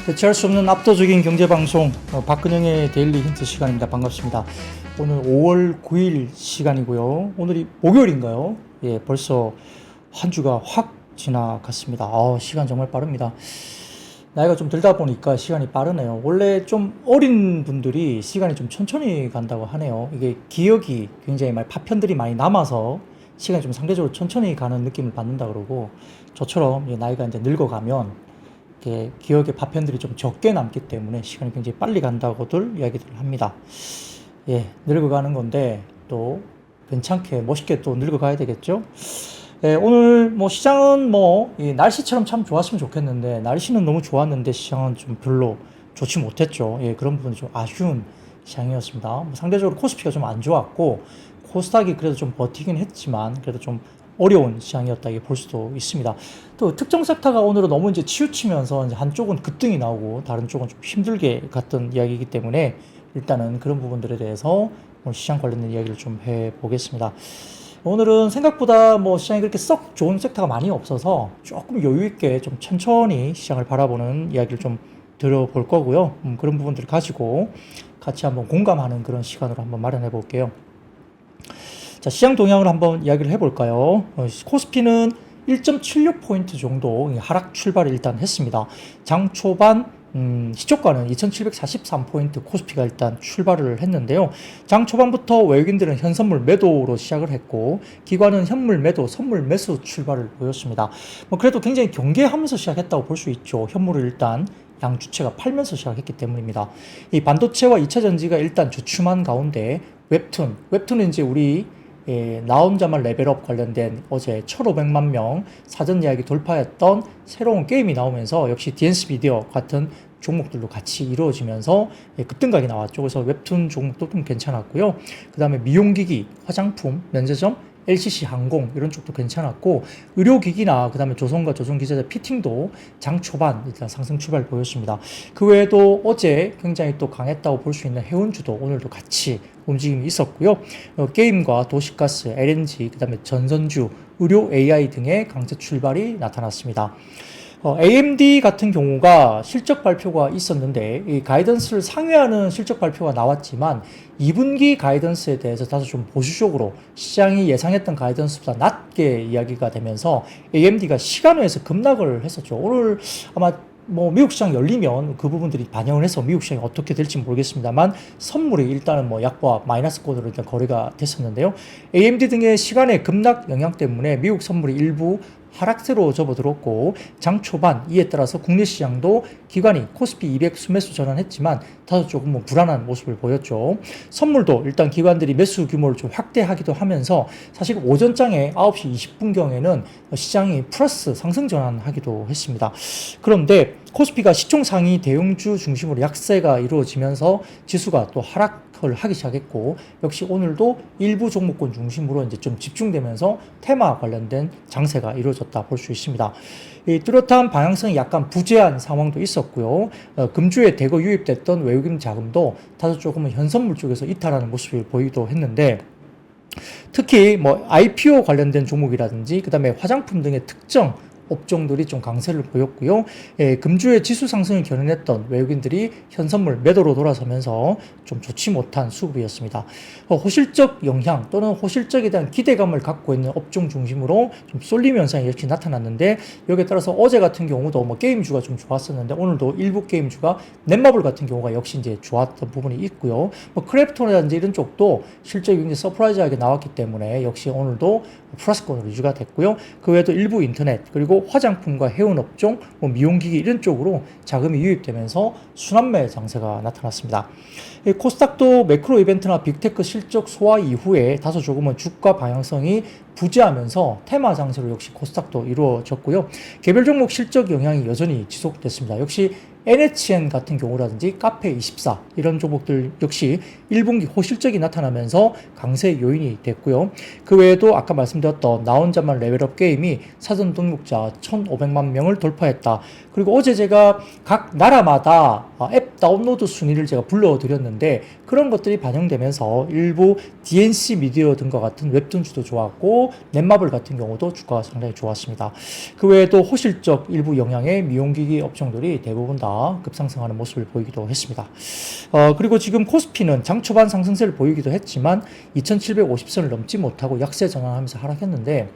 대체할 수 없는 압도적인 경제방송 박근영의 데일리 힌트 시간입니다. 반갑습니다. 오늘 5월 9일 시간이고요. 오늘이 목요일인가요? 예, 벌써 한 주가 확 지나갔습니다. 시간 정말 빠릅니다. 나이가 좀 들다 보니까 시간이 빠르네요. 원래 좀 어린 분들이 시간이 좀 천천히 간다고 하네요. 이게 기억이 굉장히 파편들이 많이 남아서 시간이 좀 상대적으로 천천히 가는 느낌을 받는다 그러고, 저처럼 나이가 이제 늙어가면 기억의 파편들이 좀 적게 남기 때문에 시간이 굉장히 빨리 간다고들 이야기들을 합니다. 예, 늙어가는 건데 또 괜찮게 멋있게 또 늙어가야 되겠죠. 예, 오늘 시장은 이 날씨처럼 참 좋았으면 좋겠는데, 날씨는 너무 좋았는데 시장은 좀 별로 좋지 못했죠. 예, 그런 부분이 좀 아쉬운 시장이었습니다. 상대적으로 코스피가 좀 안 좋았고, 코스닥이 그래도 좀 버티긴 했지만 그래도 좀 어려운 시장이었다 이게 볼 수도 있습니다. 또 특정 섹터가 오늘은 너무 이제 치우치면서 이제 한쪽은 급등이 나오고 다른 쪽은 좀 힘들게 갔던 이야기이기 때문에, 일단은 그런 부분들에 대해서 오늘 시장 관련된 이야기를 좀 해보겠습니다. 오늘은 생각보다 시장이 그렇게 썩 좋은 섹터가 많이 없어서 조금 여유 있게 좀 천천히 시장을 바라보는 이야기를 좀 들어볼 거고요. 그런 부분들을 가지고 같이 한번 공감하는 그런 시간으로 한번 마련해 볼게요. 자, 시장 동향을 한번 이야기를 해볼까요? 코스피는 1.76포인트 정도 하락 출발을 일단 했습니다. 장 초반 시초가는 2743포인트 코스피가 일단 출발을 했는데요. 장 초반부터 외국인들은 현선물 매도로 시작을 했고, 기관은 현물 매도, 선물 매수 출발을 보였습니다. 그래도 굉장히 경계하면서 시작했다고 볼 수 있죠. 현물을 일단 양 주체가 팔면서 시작했기 때문입니다. 이 반도체와 2차 전지가 일단 주춤한 가운데 웹툰은 이제 우리 나 혼자만 레벨업 관련된 어제 1,500만 명 사전 예약이 돌파했던 새로운 게임이 나오면서 역시 DNC 미디어 같은 종목들도 같이 이루어지면서 급등각이 나왔죠. 그래서 웹툰 종목도 좀 괜찮았고요. 그 다음에 미용기기, 화장품, 면세점, LCC 항공 이런 쪽도 괜찮았고, 의료기기나 그 다음에 조선과 조선기자재 피팅도 장 초반 일단 상승 출발 보였습니다. 그 외에도 어제 굉장히 또 강했다고 볼 수 있는 해운주도 오늘도 같이 움직임이 있었고요. 게임과 도시가스, LNG, 그 다음에 전선주, 의료 AI 등의 강세 출발이 나타났습니다. AMD 같은 경우가 실적 발표가 있었는데, 이 가이던스를 상회하는 실적 발표가 나왔지만 2분기 가이던스에 대해서 다소 좀 보수적으로 시장이 예상했던 가이던스보다 낮게 이야기가 되면서 AMD가 시간외에서 급락을 했었죠. 오늘 아마 미국 시장 열리면 그 부분들이 반영을 해서 미국 시장이 어떻게 될지 모르겠습니다만, 선물이 일단은 약보합 마이너스권으로 일단 거래가 됐었는데요. AMD 등의 시간의 급락 영향 때문에 미국 선물이 일부 하락세로 접어들었고, 장 초반 이에 따라서 국내 시장도 기관이 코스피 200 수매수 전환했지만 다소 조금 불안한 모습을 보였죠. 선물도 일단 기관들이 매수 규모를 좀 확대하기도 하면서, 사실 오전장에 9시 20분경에는 시장이 플러스 상승 전환하기도 했습니다. 그런데 코스피가 시총 상위 대형주 중심으로 약세가 이루어지면서 지수가 또 하락을 하기 시작했고, 역시 오늘도 일부 종목군 중심으로 이제 좀 집중되면서 테마 관련된 장세가 이루어졌다 볼 수 있습니다. 이 뚜렷한 방향성이 약간 부재한 상황도 있었고요. 금주에 대거 유입됐던 외국인 자금도 다소 조금은 현선물 쪽에서 이탈하는 모습을 보이기도 했는데, 특히 IPO 관련된 종목이라든지 그 다음에 화장품 등의 특정 업종들이 좀 강세를 보였고요. 금주의 지수 상승을 견인했던 외국인들이 현선물 매도로 돌아서면서 좀 좋지 못한 수급이었습니다. 호실적 영향 또는 호실적에 대한 기대감을 갖고 있는 업종 중심으로 좀 쏠림 현상이 역시 나타났는데, 여기에 따라서 어제 같은 경우도 게임주가 좀 좋았었는데, 오늘도 일부 게임주가 넷마블 같은 경우가 역시 이제 좋았던 부분이 있고요. 크래프톤이라든지 이런 쪽도 실적이 굉장히 서프라이즈하게 나왔기 때문에 역시 오늘도 플러스권으로 유지가 됐고요. 그 외에도 일부 인터넷, 그리고 화장품과 해운업종, 미용기기 이런 쪽으로 자금이 유입되면서 순환매 장세가 나타났습니다. 코스닥도 매크로 이벤트나 빅테크 실적 소화 이후에 다소 조금은 주가 방향성이 부재하면서 테마 장세로 역시 코스닥도 이루어졌고요. 개별 종목 실적 영향이 여전히 지속됐습니다. 역시 NHN 같은 경우라든지 카페24 이런 종목들 역시 1분기 호실적이 나타나면서 강세 요인이 됐고요. 그 외에도 아까 말씀드렸던 나 혼자만 레벨업 게임이 사전 등록자 1,500만 명을 돌파했다. 그리고 어제 제가 각 나라마다 앱 다운로드 순위를 제가 불러드렸는데, 그런 것들이 반영되면서 일부 DNC 미디어 등과 같은 웹툰주도 좋았고, 넷마블 같은 경우도 주가가 상당히 좋았습니다. 그 외에도 호실적 일부 영향의 미용기기 업종들이 대부분 다 전체가 급상승하는 모습을 보이기도 했습니다. 그리고 지금 코스피는 장 초반 상승세를 보이기도 했지만 2750선을 넘지 못하고 약세 전환하면서 하락했는데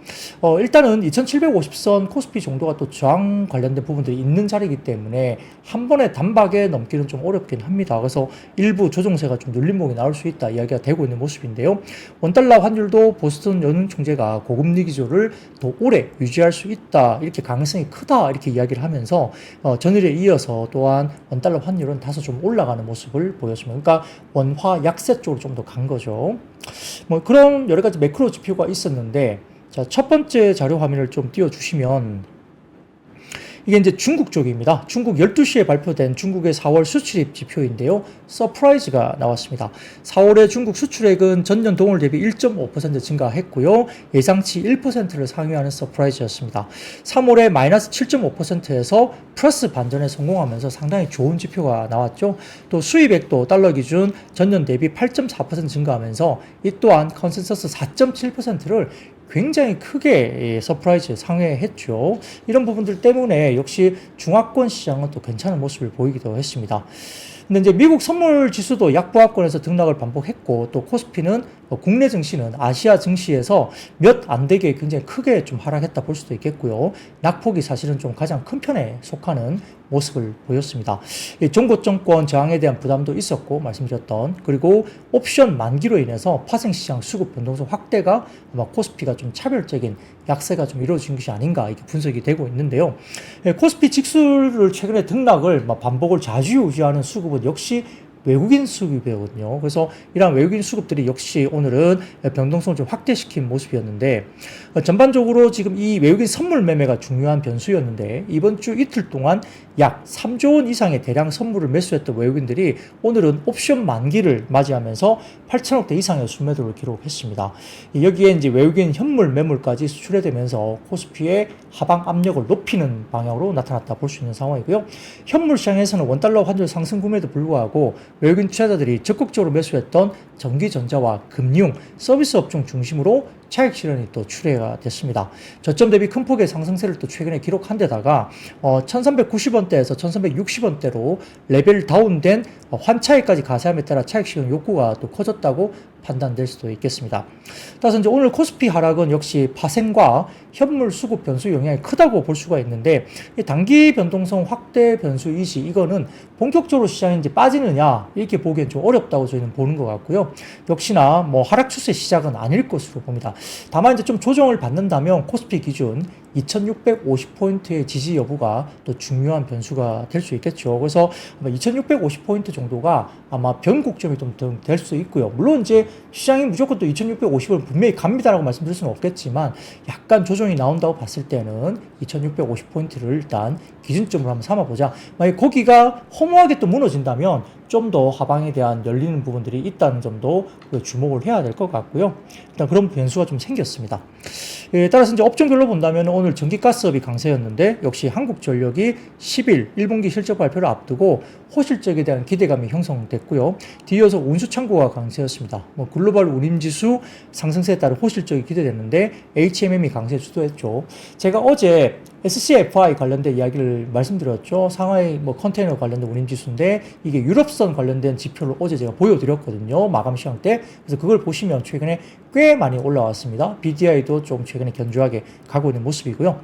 일단은 2750선 코스피 정도가 또 저항 관련된 부분들이 있는 자리이기 때문에 한 번에 단박에 넘기는 좀 어렵긴 합니다. 그래서 일부 조정세가 좀 눌림목이 나올 수 있다 이야기가 되고 있는 모습인데요. 원달러 환율도 보스턴 연은 총재가 고금리 기조를 더 오래 유지할 수 있다 이렇게 가능성이 크다 이렇게 이야기를 하면서 전일에 이어서 또한 원달러 환율은 다소 좀 올라가는 모습을 보였습니다. 그러니까 원화 약세 쪽으로 좀 더 간 거죠. 뭐 그런 여러 가지 매크로 지표가 있었는데 자, 첫 번째 자료 화면을 좀 띄워주시면 이게 이제 중국 쪽입니다. 중국 12시에 발표된 중국의 4월 수출입 지표인데요. 서프라이즈가 나왔습니다. 4월의 중국 수출액은 전년 동월 대비 1.5% 증가했고요. 예상치 1%를 상회하는 서프라이즈였습니다. 3월에 마이너스 7.5%에서 플러스 반전에 성공하면서 상당히 좋은 지표가 나왔죠. 또 수입액도 달러 기준 전년 대비 8.4% 증가하면서 이 또한 컨센서스 4.7%를 굉장히 크게 서프라이즈 상회했죠. 이런 부분들 때문에 역시 중화권 시장은 또 괜찮은 모습을 보이기도 했습니다. 근데 이제 미국 선물 지수도 약보합권에서 등락을 반복했고 또 코스피는 국내 증시는 아시아 증시에서 몇 안 되게 굉장히 크게 좀 하락했다 볼 수도 있겠고요. 낙폭이 사실은 좀 가장 큰 편에 속하는 모습을 보였습니다. 종고정권 저항에 대한 부담도 있었고 말씀드렸던 그리고 옵션 만기로 인해서 파생시장 수급 변동성 확대가 아마 코스피가 좀 차별적인 약세가 좀 이루어진 것이 아닌가 이렇게 분석이 되고 있는데요. 코스피 직수를 최근에 등락을 반복을 자주 유지하는 수급은 역시 외국인 수급이거든요. 그래서 이러한 외국인 수급들이 역시 오늘은 변동성을 좀 확대시킨 모습이었는데 전반적으로 지금 이 외국인 선물 매매가 중요한 변수였는데 이번 주 이틀 동안 약 3조 원 이상의 대량 선물을 매수했던 외국인들이 오늘은 옵션 만기를 맞이하면서 8천억대 이상의 순매도를 기록했습니다. 여기에 이제 외국인 현물 매물까지 수출되면서 코스피의 하방 압력을 높이는 방향으로 나타났다 볼 수 있는 상황이고요. 현물 시장에서는 원달러 환율 상승 구매에도 불구하고 외국인 투자자들이 적극적으로 매수했던 전기전자와 금융, 서비스 업종 중심으로 차익 실현이 또 출회가 됐습니다. 저점 대비 큰 폭의 상승세를 또 최근에 기록한 데다가 1390원대에서 1360원대로 레벨 다운된 환차익까지 가세함에 따라 차익 실현 욕구가 또 커졌다고 판단될 수도 있겠습니다. 따라서 이제 오늘 코스피 하락은 역시 파생과 현물 수급 변수 영향이 크다고 볼 수가 있는데 단기 변동성 확대 변수이지 이거는 본격적으로 시장이 이제 빠지느냐 이렇게 보기엔 좀 어렵다고 저희는 보는 것 같고요. 역시나 뭐 하락 추세 시작은 아닐 것으로 봅니다. 다만 이제 좀 조정을 받는다면 코스피 기준 2650포인트의 지지 여부가 또 중요한 변수가 될 수 있겠죠. 그래서 2650포인트 정도가 아마 변곡점이 좀 될 수 있고요. 물론 이제 시장이 무조건 또 2650을 분명히 갑니다라고 말씀드릴 수는 없겠지만 약간 조정이 나온다고 봤을 때는 2650포인트를 일단 기준점으로 한번 삼아보자. 만약 거기가 허무하게 또 무너진다면 좀 더 하방에 대한 열리는 부분들이 있다는 점도 주목을 해야 될 것 같고요. 일단 그런 변수가 좀 생겼습니다. 따라서 이제 업종별로 본다면 오늘 전기가스업이 강세였는데 역시 한국전력이 10일 1분기 실적 발표를 앞두고 호실적에 대한 기대감이 형성됐고요. 뒤이어서 운수창고가 강세였습니다. 글로벌 운임지수 상승세에 따른 호실적이 기대됐는데 HMM이 강세 주도했죠. 제가 어제 SCFI 관련된 이야기를 말씀드렸죠. 상하이 컨테이너 관련된 운임지수인데 이게 유럽선 관련된 지표를 어제 제가 보여드렸거든요. 마감 시황 때. 그래서 그걸 보시면 최근에 꽤 많이 올라왔습니다. BDI도 좀 최근에 견조하게 가고 있는 모습이고요.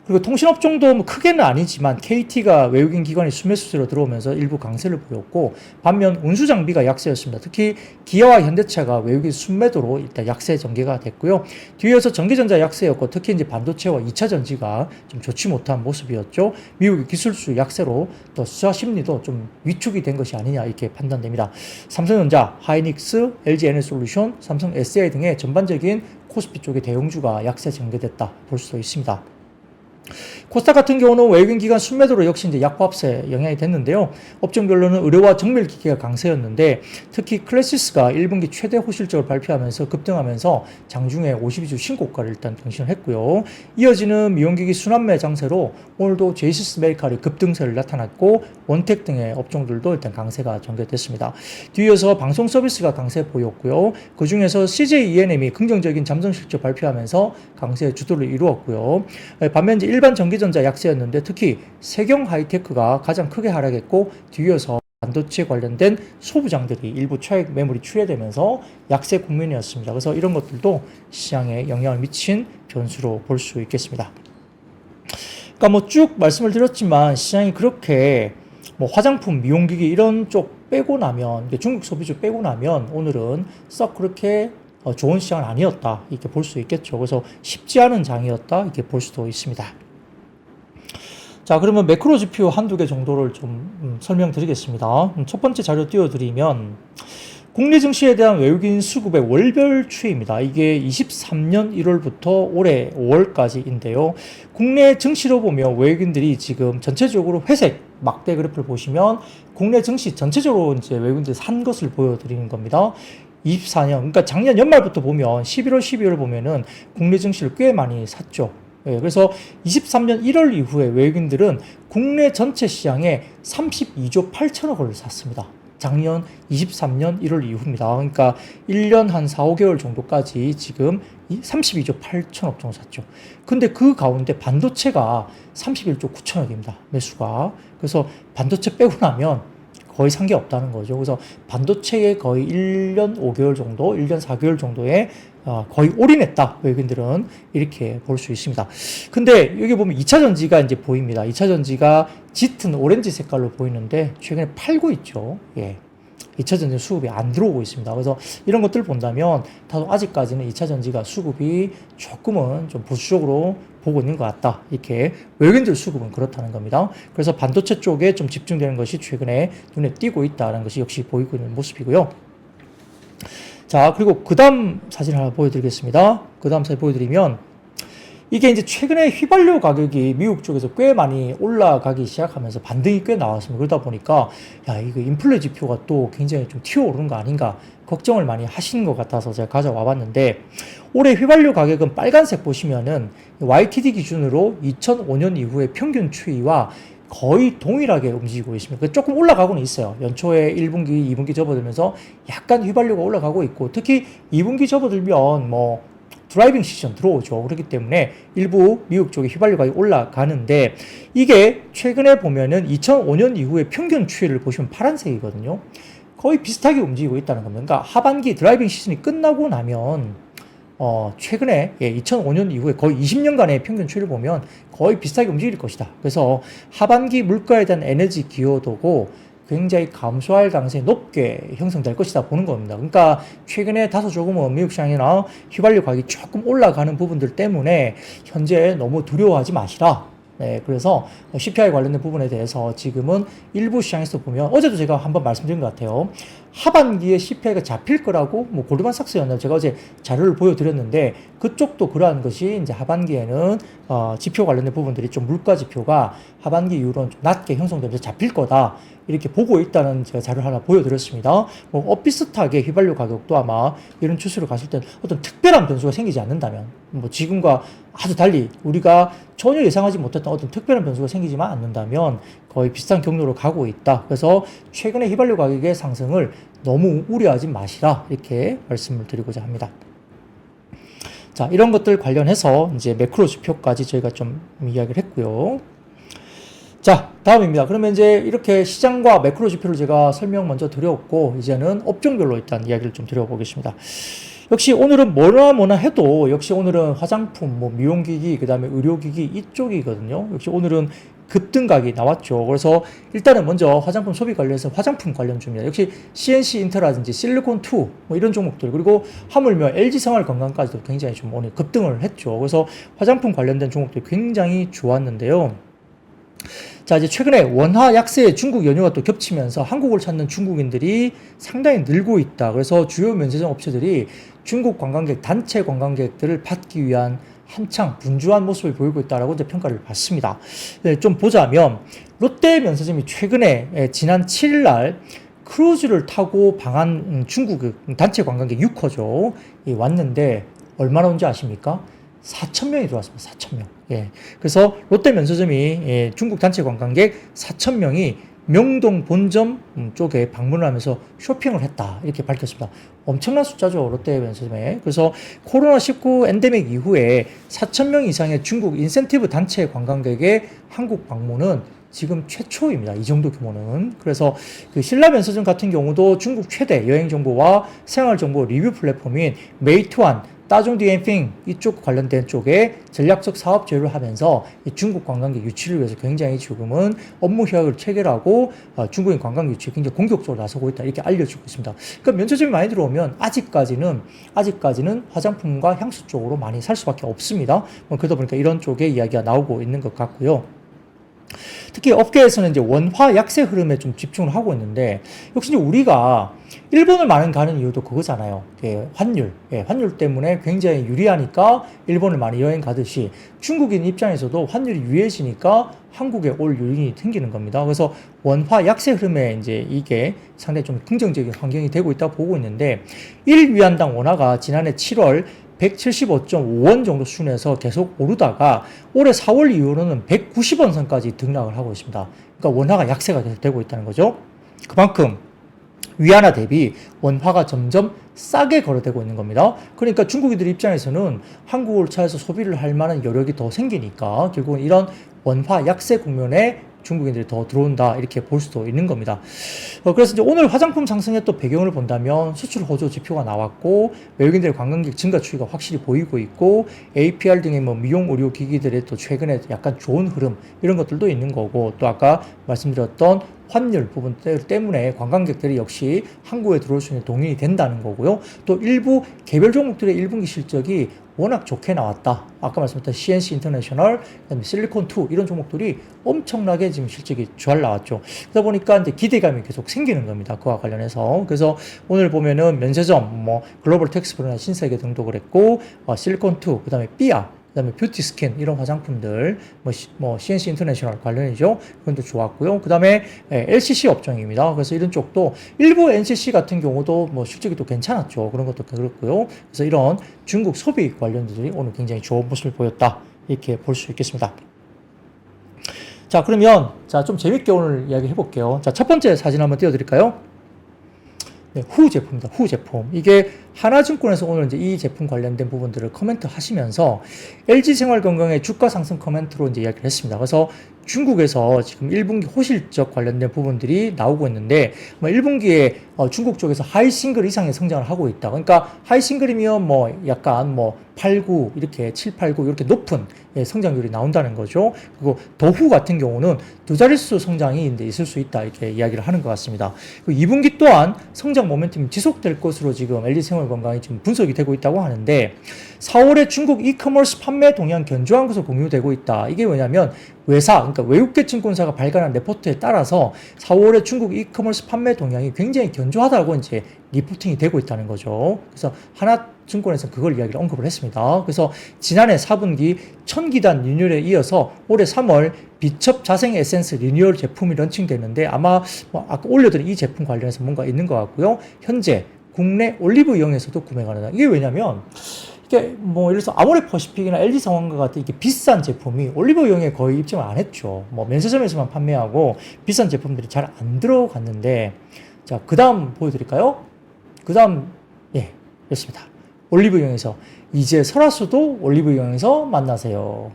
그리고 통신업종도 크게는 아니지만 KT가 외국인 기관이 순매수세로 들어오면서 일부 강세를 보였고 반면 운수장비가 약세였습니다. 특히 기아와 현대차가 외국인 순매도로 일단 약세 전개가 됐고요. 뒤에서 전기전자 약세였고 특히 이제 반도체와 2차 전지가 좀 좋지 못한 모습이었죠. 미국의 기술주 약세로 또 투자 심리도 좀 위축이 된 것이 아니냐 이렇게 판단됩니다. 삼성전자, 하이닉스, LG에너지솔루션, 삼성 SDI 등의 전반적인 코스피 쪽의 대형주가 약세 전개됐다 볼 수도 있습니다. 코스닥 같은 경우는 외국인 기관 순매도로 역시 이제 약보합세 영향이 됐는데요. 업종별로는 의료와 정밀기기가 강세였는데 특히 클래시스가 1분기 최대 호실적을 발표하면서 급등하면서 장중에 52주 신고가를 일단 경신을 했고요. 이어지는 미용기기 순환매 장세로 오늘도 제이시스 메디칼이 급등세를 나타났고 원택 등의 업종들도 일단 강세가 전개됐습니다. 뒤이어서 방송 서비스가 강세 보였고요. 그 중에서 CJ E&M이 긍정적인 잠정 실적 발표하면서 강세 주도를 이루었고요. 반면 이제 일반 전기전자 약세였는데 특히 세경 하이테크가 가장 크게 하락했고 뒤이어서 반도체 관련된 소부장들이 일부 차익 매물이 출회되면서 약세 국면이었습니다. 그래서 이런 것들도 시장에 영향을 미친 변수로 볼 수 있겠습니다. 그러니까 뭐 쭉 말씀을 드렸지만 시장이 그렇게 뭐 화장품, 미용기기 이런 쪽 빼고 나면 중국 소비주 빼고 나면 오늘은 썩 그렇게 좋은 시장은 아니었다 이렇게 볼 수 있겠죠. 그래서 쉽지 않은 장이었다 이렇게 볼 수도 있습니다. 자, 그러면 매크로 지표 한두 개 정도를 좀 설명드리겠습니다. 첫 번째 자료 띄워드리면 국내 증시에 대한 외국인 수급의 월별 추이입니다. 이게 23년 1월부터 올해 5월까지인데요. 국내 증시로 보면 외국인들이 지금 전체적으로 회색 막대 그래프를 보시면 국내 증시 전체적으로 이제 외국인들이 산 것을 보여드리는 겁니다. 24년, 그러니까 작년 연말부터 보면 11월, 12월 보면은 국내 증시를 꽤 많이 샀죠. 예, 그래서 23년 1월 이후에 외국인들은 국내 전체 시장에 32조 8천억을 샀습니다. 작년 23년 1월 이후입니다. 그러니까 1년 한 4, 5개월 정도까지 지금 32조 8천억 정도 샀죠. 근데 그 가운데 반도체가 31조 9천억입니다. 매수가. 그래서 반도체 빼고 나면 거의 산 게 없다는 거죠. 그래서 반도체에 거의 1년 5개월 정도, 1년 4개월 정도에 거의 올인했다. 외국인들은 이렇게 볼 수 있습니다. 근데 여기 보면 2차 전지가 이제 보입니다. 2차 전지가 짙은 오렌지 색깔로 보이는데 최근에 팔고 있죠. 예. 2차 전지 수급이 안 들어오고 있습니다. 그래서 이런 것들을 본다면 다소 아직까지는 2차 전지가 수급이 조금은 좀 보수적으로 보고 있는 것 같다. 이렇게 외국인들 수급은 그렇다는 겁니다. 그래서 반도체 쪽에 좀 집중되는 것이 최근에 눈에 띄고 있다는 것이 역시 보이고 있는 모습이고요. 자, 그리고 그 다음 사진 하나 보여드리겠습니다. 그 다음 사진 보여드리면 이게 이제 최근에 휘발유 가격이 미국 쪽에서 꽤 많이 올라가기 시작하면서 반등이 꽤 나왔습니다. 그러다 보니까 야, 이거 인플레 지표가 또 굉장히 좀 튀어오르는 거 아닌가 걱정을 많이 하시는 것 같아서 제가 가져와 봤는데 올해 휘발유 가격은 빨간색 보시면은 YTD 기준으로 2005년 이후의 평균 추이와 거의 동일하게 움직이고 있습니다. 조금 올라가고는 있어요. 연초에 1분기, 2분기 접어들면서 약간 휘발유가 올라가고 있고 특히 2분기 접어들면 뭐 드라이빙 시즌 들어오죠. 그렇기 때문에 일부 미국 쪽에 휘발유 가격이 올라가는데 이게 최근에 보면은 2005년 이후의 평균 추이를 보시면 파란색이거든요. 거의 비슷하게 움직이고 있다는 겁니다. 그러니까 하반기 드라이빙 시즌이 끝나고 나면 최근에 2005년 이후에 거의 20년간의 평균 추이를 보면 거의 비슷하게 움직일 것이다. 그래서 하반기 물가에 대한 에너지 기여도고 굉장히 감소할 가능성이 높게 형성될 것이다 보는 겁니다. 그러니까 최근에 다소 조금은 미국 시장이나 휘발유 가격이 조금 올라가는 부분들 때문에 현재 너무 두려워하지 마시라. 네, 그래서 CPI 관련된 부분에 대해서 지금은 일부 시장에서 보면 어제도 제가 한번 말씀드린 것 같아요. 하반기에 CPI가 잡힐 거라고 뭐 골드만삭스였나요? 제가 어제 자료를 보여드렸는데 그쪽도 그러한 것이 이제 하반기에는 지표 관련된 부분들이 좀 물가 지표가 하반기 이후로는 좀 낮게 형성되면서 잡힐 거다. 이렇게 보고 있다는 제가 자료를 하나 보여드렸습니다. 뭐 비슷하게 휘발유 가격도 아마 이런 추세로 갔을 때 어떤 특별한 변수가 생기지 않는다면 뭐 지금과 아주 달리 우리가 전혀 예상하지 못했던 어떤 특별한 변수가 생기지만 않는다면 거의 비슷한 경로로 가고 있다. 그래서 최근에 휘발유 가격의 상승을 너무 우려하지 마시라 이렇게 말씀을 드리고자 합니다. 자, 이런 것들 관련해서 이제 매크로 지표까지 저희가 좀 이야기를 했고요. 자, 다음입니다. 그러면 이제 이렇게 시장과 매크로 지표를 제가 설명 먼저 드렸고 이제는 업종별로 일단 이야기를 좀 드려보겠습니다. 역시 오늘은 뭐나 해도 역시 오늘은 화장품, 뭐 미용기기, 그 다음에 의료기기 이쪽이거든요. 역시 오늘은 급등각이 나왔죠. 그래서 일단은 먼저 화장품 소비 관련해서 화장품 관련주입니다. 역시 CNC 인터라든지 실리콘2 뭐 이런 종목들 그리고 하물며 LG생활건강까지도 굉장히 좀 오늘 급등을 했죠. 그래서 화장품 관련된 종목들이 굉장히 좋았는데요. 자, 이제 최근에 원화 약세 중국 연휴가 또 겹치면서 한국을 찾는 중국인들이 상당히 늘고 있다. 그래서 주요 면세점 업체들이 중국 관광객, 단체 관광객들을 받기 위한 한창 분주한 모습을 보이고 있다라고 이제 평가를 받습니다. 네, 좀 보자면 롯데 면세점이 최근에 지난 7일 날 크루즈를 타고 방한 중국 단체 관광객 6호죠. 왔는데 얼마나 온지 아십니까? 4,000명이 들어왔습니다. 4,000명. 예. 그래서 롯데 면세점이 중국 단체 관광객 4,000명이 명동 본점 쪽에 방문을 하면서 쇼핑을 했다 이렇게 밝혔습니다. 엄청난 숫자죠, 롯데 면세점에. 그래서 코로나19 엔데믹 이후에 4,000명 이상의 중국 인센티브 단체 관광객의 한국 방문은 지금 최초입니다. 이 정도 규모는. 그래서 그 신라 면세점 같은 경우도 중국 최대 여행 정보와 생활 정보 리뷰 플랫폼인 메이투안, 따종디엔핑 이쪽 관련된 쪽에 전략적 사업 제휴를 하면서 중국 관광객 유치를 위해서 굉장히 지금은 업무 협약을 체결하고 중국인 관광 유치에 굉장히 공격적으로 나서고 있다 이렇게 알려주고 있습니다. 그러니까 면세점이 많이 들어오면 아직까지는 화장품과 향수 쪽으로 많이 살 수밖에 없습니다. 그러다 보니까 이런 쪽에 이야기가 나오고 있는 것 같고요. 특히 업계에서는 이제 원화 약세 흐름에 좀 집중을 하고 있는데, 역시 이제 우리가 일본을 많이 가는 이유도 그거잖아요. 환율. 환율 때문에 굉장히 유리하니까 일본을 많이 여행 가듯이 중국인 입장에서도 환율이 유리해지니까 한국에 올 요인이 생기는 겁니다. 그래서 원화 약세 흐름에 이제 이게 상당히 좀 긍정적인 환경이 되고 있다고 보고 있는데, 1위안당 원화가 지난해 7월 175.5원 정도 수준에서 계속 오르다가 올해 4월 이후로는 190원 선까지 등락을 하고 있습니다. 그러니까 원화가 약세가 계속 되고 있다는 거죠. 그만큼 위안화 대비 원화가 점점 싸게 거래되고 있는 겁니다. 그러니까 중국인들 입장에서는 한국을 찾아서 소비를 할 만한 여력이 더 생기니까 결국은 이런 원화 약세 국면에 중국인들이 더 들어온다 이렇게 볼 수도 있는 겁니다. 그래서 이제 오늘 화장품 상승의 또 배경을 본다면 수출 호조 지표가 나왔고 외국인들의 관광객 증가 추이가 확실히 보이고 있고 APR 등의 뭐 미용 의료 기기들의 또 최근에 약간 좋은 흐름 이런 것들도 있는 거고, 또 아까 말씀드렸던 환율 부분 때문에 관광객들이 역시 한국에 들어올 수 있는 동인이 된다는 거고요. 또 일부 개별 종목들의 1분기 실적이 워낙 좋게 나왔다. 아까 말씀드렸던 CNC 인터내셔널, 그다음에 실리콘2 이런 종목들이 엄청나게 지금 실적이 잘 나왔죠. 그러다 보니까 이제 기대감이 계속 생기는 겁니다. 그와 관련해서. 그래서 오늘 보면은 면세점, 뭐 글로벌 텍스프로나 신세계 등도 그랬고, 실리콘2, 그다음에 삐아, 그다음에 뷰티 스킨 이런 화장품들 뭐 CNC 인터내셔널 관련이죠. 그건 또 좋았고요. 그다음에 LCC 업종입니다. 그래서 이런 쪽도 일부 NCC 같은 경우도 뭐 실적이 또 괜찮았죠. 그런 것도 그렇고요. 그래서 이런 중국 소비 관련주들이 오늘 굉장히 좋은 모습을 보였다 이렇게 볼 수 있겠습니다. 자, 그러면 좀 재밌게 오늘 이야기 해볼게요. 자, 첫 번째 사진 한번 띄워드릴까요? 네, 후 제품입니다. 후 제품. 이게 하나증권에서 오늘 이제 이 제품 관련된 부분들을 코멘트 하시면서 LG생활건강의 주가 상승 코멘트로 이제 이야기를 했습니다. 그래서 중국에서 지금 1분기 호실적 관련된 부분들이 나오고 있는데, 1분기에 중국 쪽에서 하이 싱글 이상의 성장을 하고 있다. 그러니까 하이 싱글이면 뭐 약간 뭐 8, 9 이렇게 7, 8, 9 이렇게 높은 성장률이 나온다는 거죠. 그리고 더후 같은 경우는 두 자릿수 성장이 이제 있을 수 있다 이렇게 이야기를 하는 것 같습니다. 그리고 2분기 또한 성장 모멘텀이 지속될 것으로 지금 LG생활건강이 지금 분석이 되고 있다고 하는데, 4월에 중국 이커머스 판매 동향 견조한 것으로 공유되고 있다. 이게 뭐냐면 그러니까 외국계 증권사가 발간한 레포트에 따라서 4월에 중국 이커머스 판매 동향이 굉장히 견조하다고 이제 리포팅이 되고 있다는 거죠. 그래서 하나증권에서 그걸 이야기를 언급을 했습니다. 그래서 지난해 4분기 1000기단 리뉴얼에 이어서 올해 3월 비첩 자생 에센스 리뉴얼 제품이 런칭됐는데, 아마 뭐 아까 올려드린 이 제품 관련해서 뭔가 있는 것 같고요. 현재 국내 올리브영에서도 구매가 가능하다. 이게 왜냐면 이게 뭐 예를 들어서 아모레퍼시픽이나 LG상황과 같은 이렇게 비싼 제품이 올리브영에 거의 입점을 안 했죠. 뭐 면세점에서만 판매하고 비싼 제품들이 잘 안 들어갔는데, 자, 그 다음 보여드릴까요? 그 다음, 이렇습니다. 올리브영에서 이제 설화수도 올리브영에서 만나세요.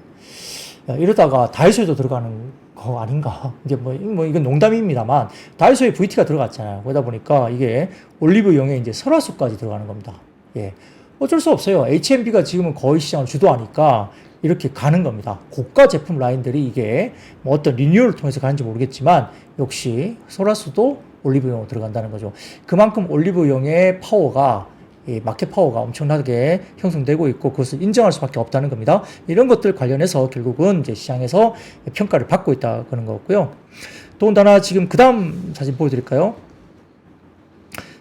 야, 이러다가 다이소에도 들어가는 거 아닌가? 이제 뭐 이건 농담입니다만 다이소에 VT가 들어갔잖아요. 그러다 보니까 이게 올리브영에 이제 설화수까지 들어가는 겁니다. 어쩔 수 없어요. H&B가 지금은 거의 시장을 주도하니까 이렇게 가는 겁니다. 고가 제품 라인들이 이게 뭐 어떤 리뉴얼을 통해서 가는지 모르겠지만 역시 설화수도 올리브영으로 들어간다는 거죠. 그만큼 올리브영의 파워가, 마켓 파워가 엄청나게 형성되고 있고 그것을 인정할 수밖에 없다는 겁니다. 이런 것들 관련해서 결국은 이제 시장에서 평가를 받고 있다 그런 거고요. 더군다나 지금 그 다음 사진 보여드릴까요?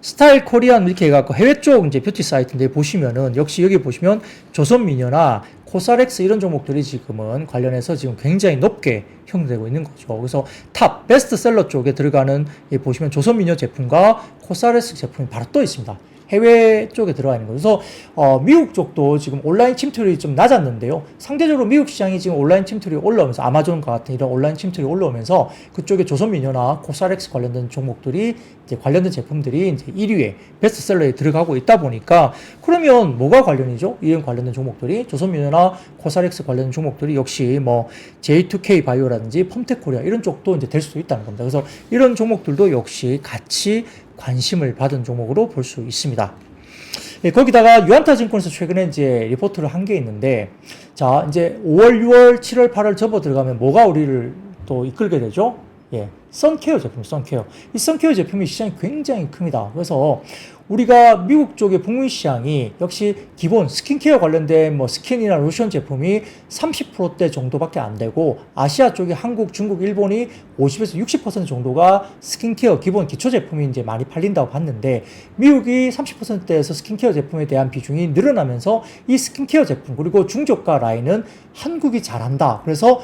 스타일 코리안 이렇게 해갖고 해외 쪽 이제 뷰티 사이트인데 보시면은 역시 여기 보시면 조선미녀나 코사렉스 이런 종목들이 지금은 관련해서 지금 굉장히 높게 형성되고 있는 거죠. 그래서 탑 베스트셀러 쪽에 들어가는 보시면 조선미녀 제품과 코사렉스 제품이 바로 떠 있습니다. 해외 쪽에 들어가 있는 거죠. 그래서 미국 쪽도 지금 온라인 침투율이 좀 낮았는데요. 상대적으로 미국 시장이 지금 온라인 침투율이 올라오면서 아마존과 같은 이런 온라인 침투율이 올라오면서 그쪽에 조선민요나 코스알엑스 관련된 종목들이 이제 관련된 제품들이 이제 1위에 베스트셀러에 들어가고 있다 보니까 그러면 뭐가 관련이죠? 이런 관련된 종목들이 조선민요나 코스알엑스 관련된 종목들이 역시 뭐 J2K 바이오라든지 펌텍코리아 이런 쪽도 이제 될 수도 있다는 겁니다. 그래서 이런 종목들도 역시 같이 관심을 받은 종목으로 볼 수 있습니다. 예, 거기다가 유안타증권에서 최근에 이제 리포트를 한 게 있는데, 자, 이제 5월, 6월, 7월, 8월 접어 들어가면 뭐가 우리를 또 이끌게 되죠? 예, 선케어 제품, 선케어. 이 선케어 제품이 시장이 굉장히 큽니다. 그래서 우리가 미국 쪽의 북미 시장이 역시 기본 스킨케어 관련된 뭐 스킨이나 로션 제품이 30%대 정도밖에 안 되고 아시아 쪽에 한국, 중국, 일본이 50에서 60% 정도가 스킨케어 기본 기초 제품이 이제 많이 팔린다고 봤는데 미국이 30%대에서 스킨케어 제품에 대한 비중이 늘어나면서 이 스킨케어 제품 그리고 중저가 라인은 한국이 잘한다. 그래서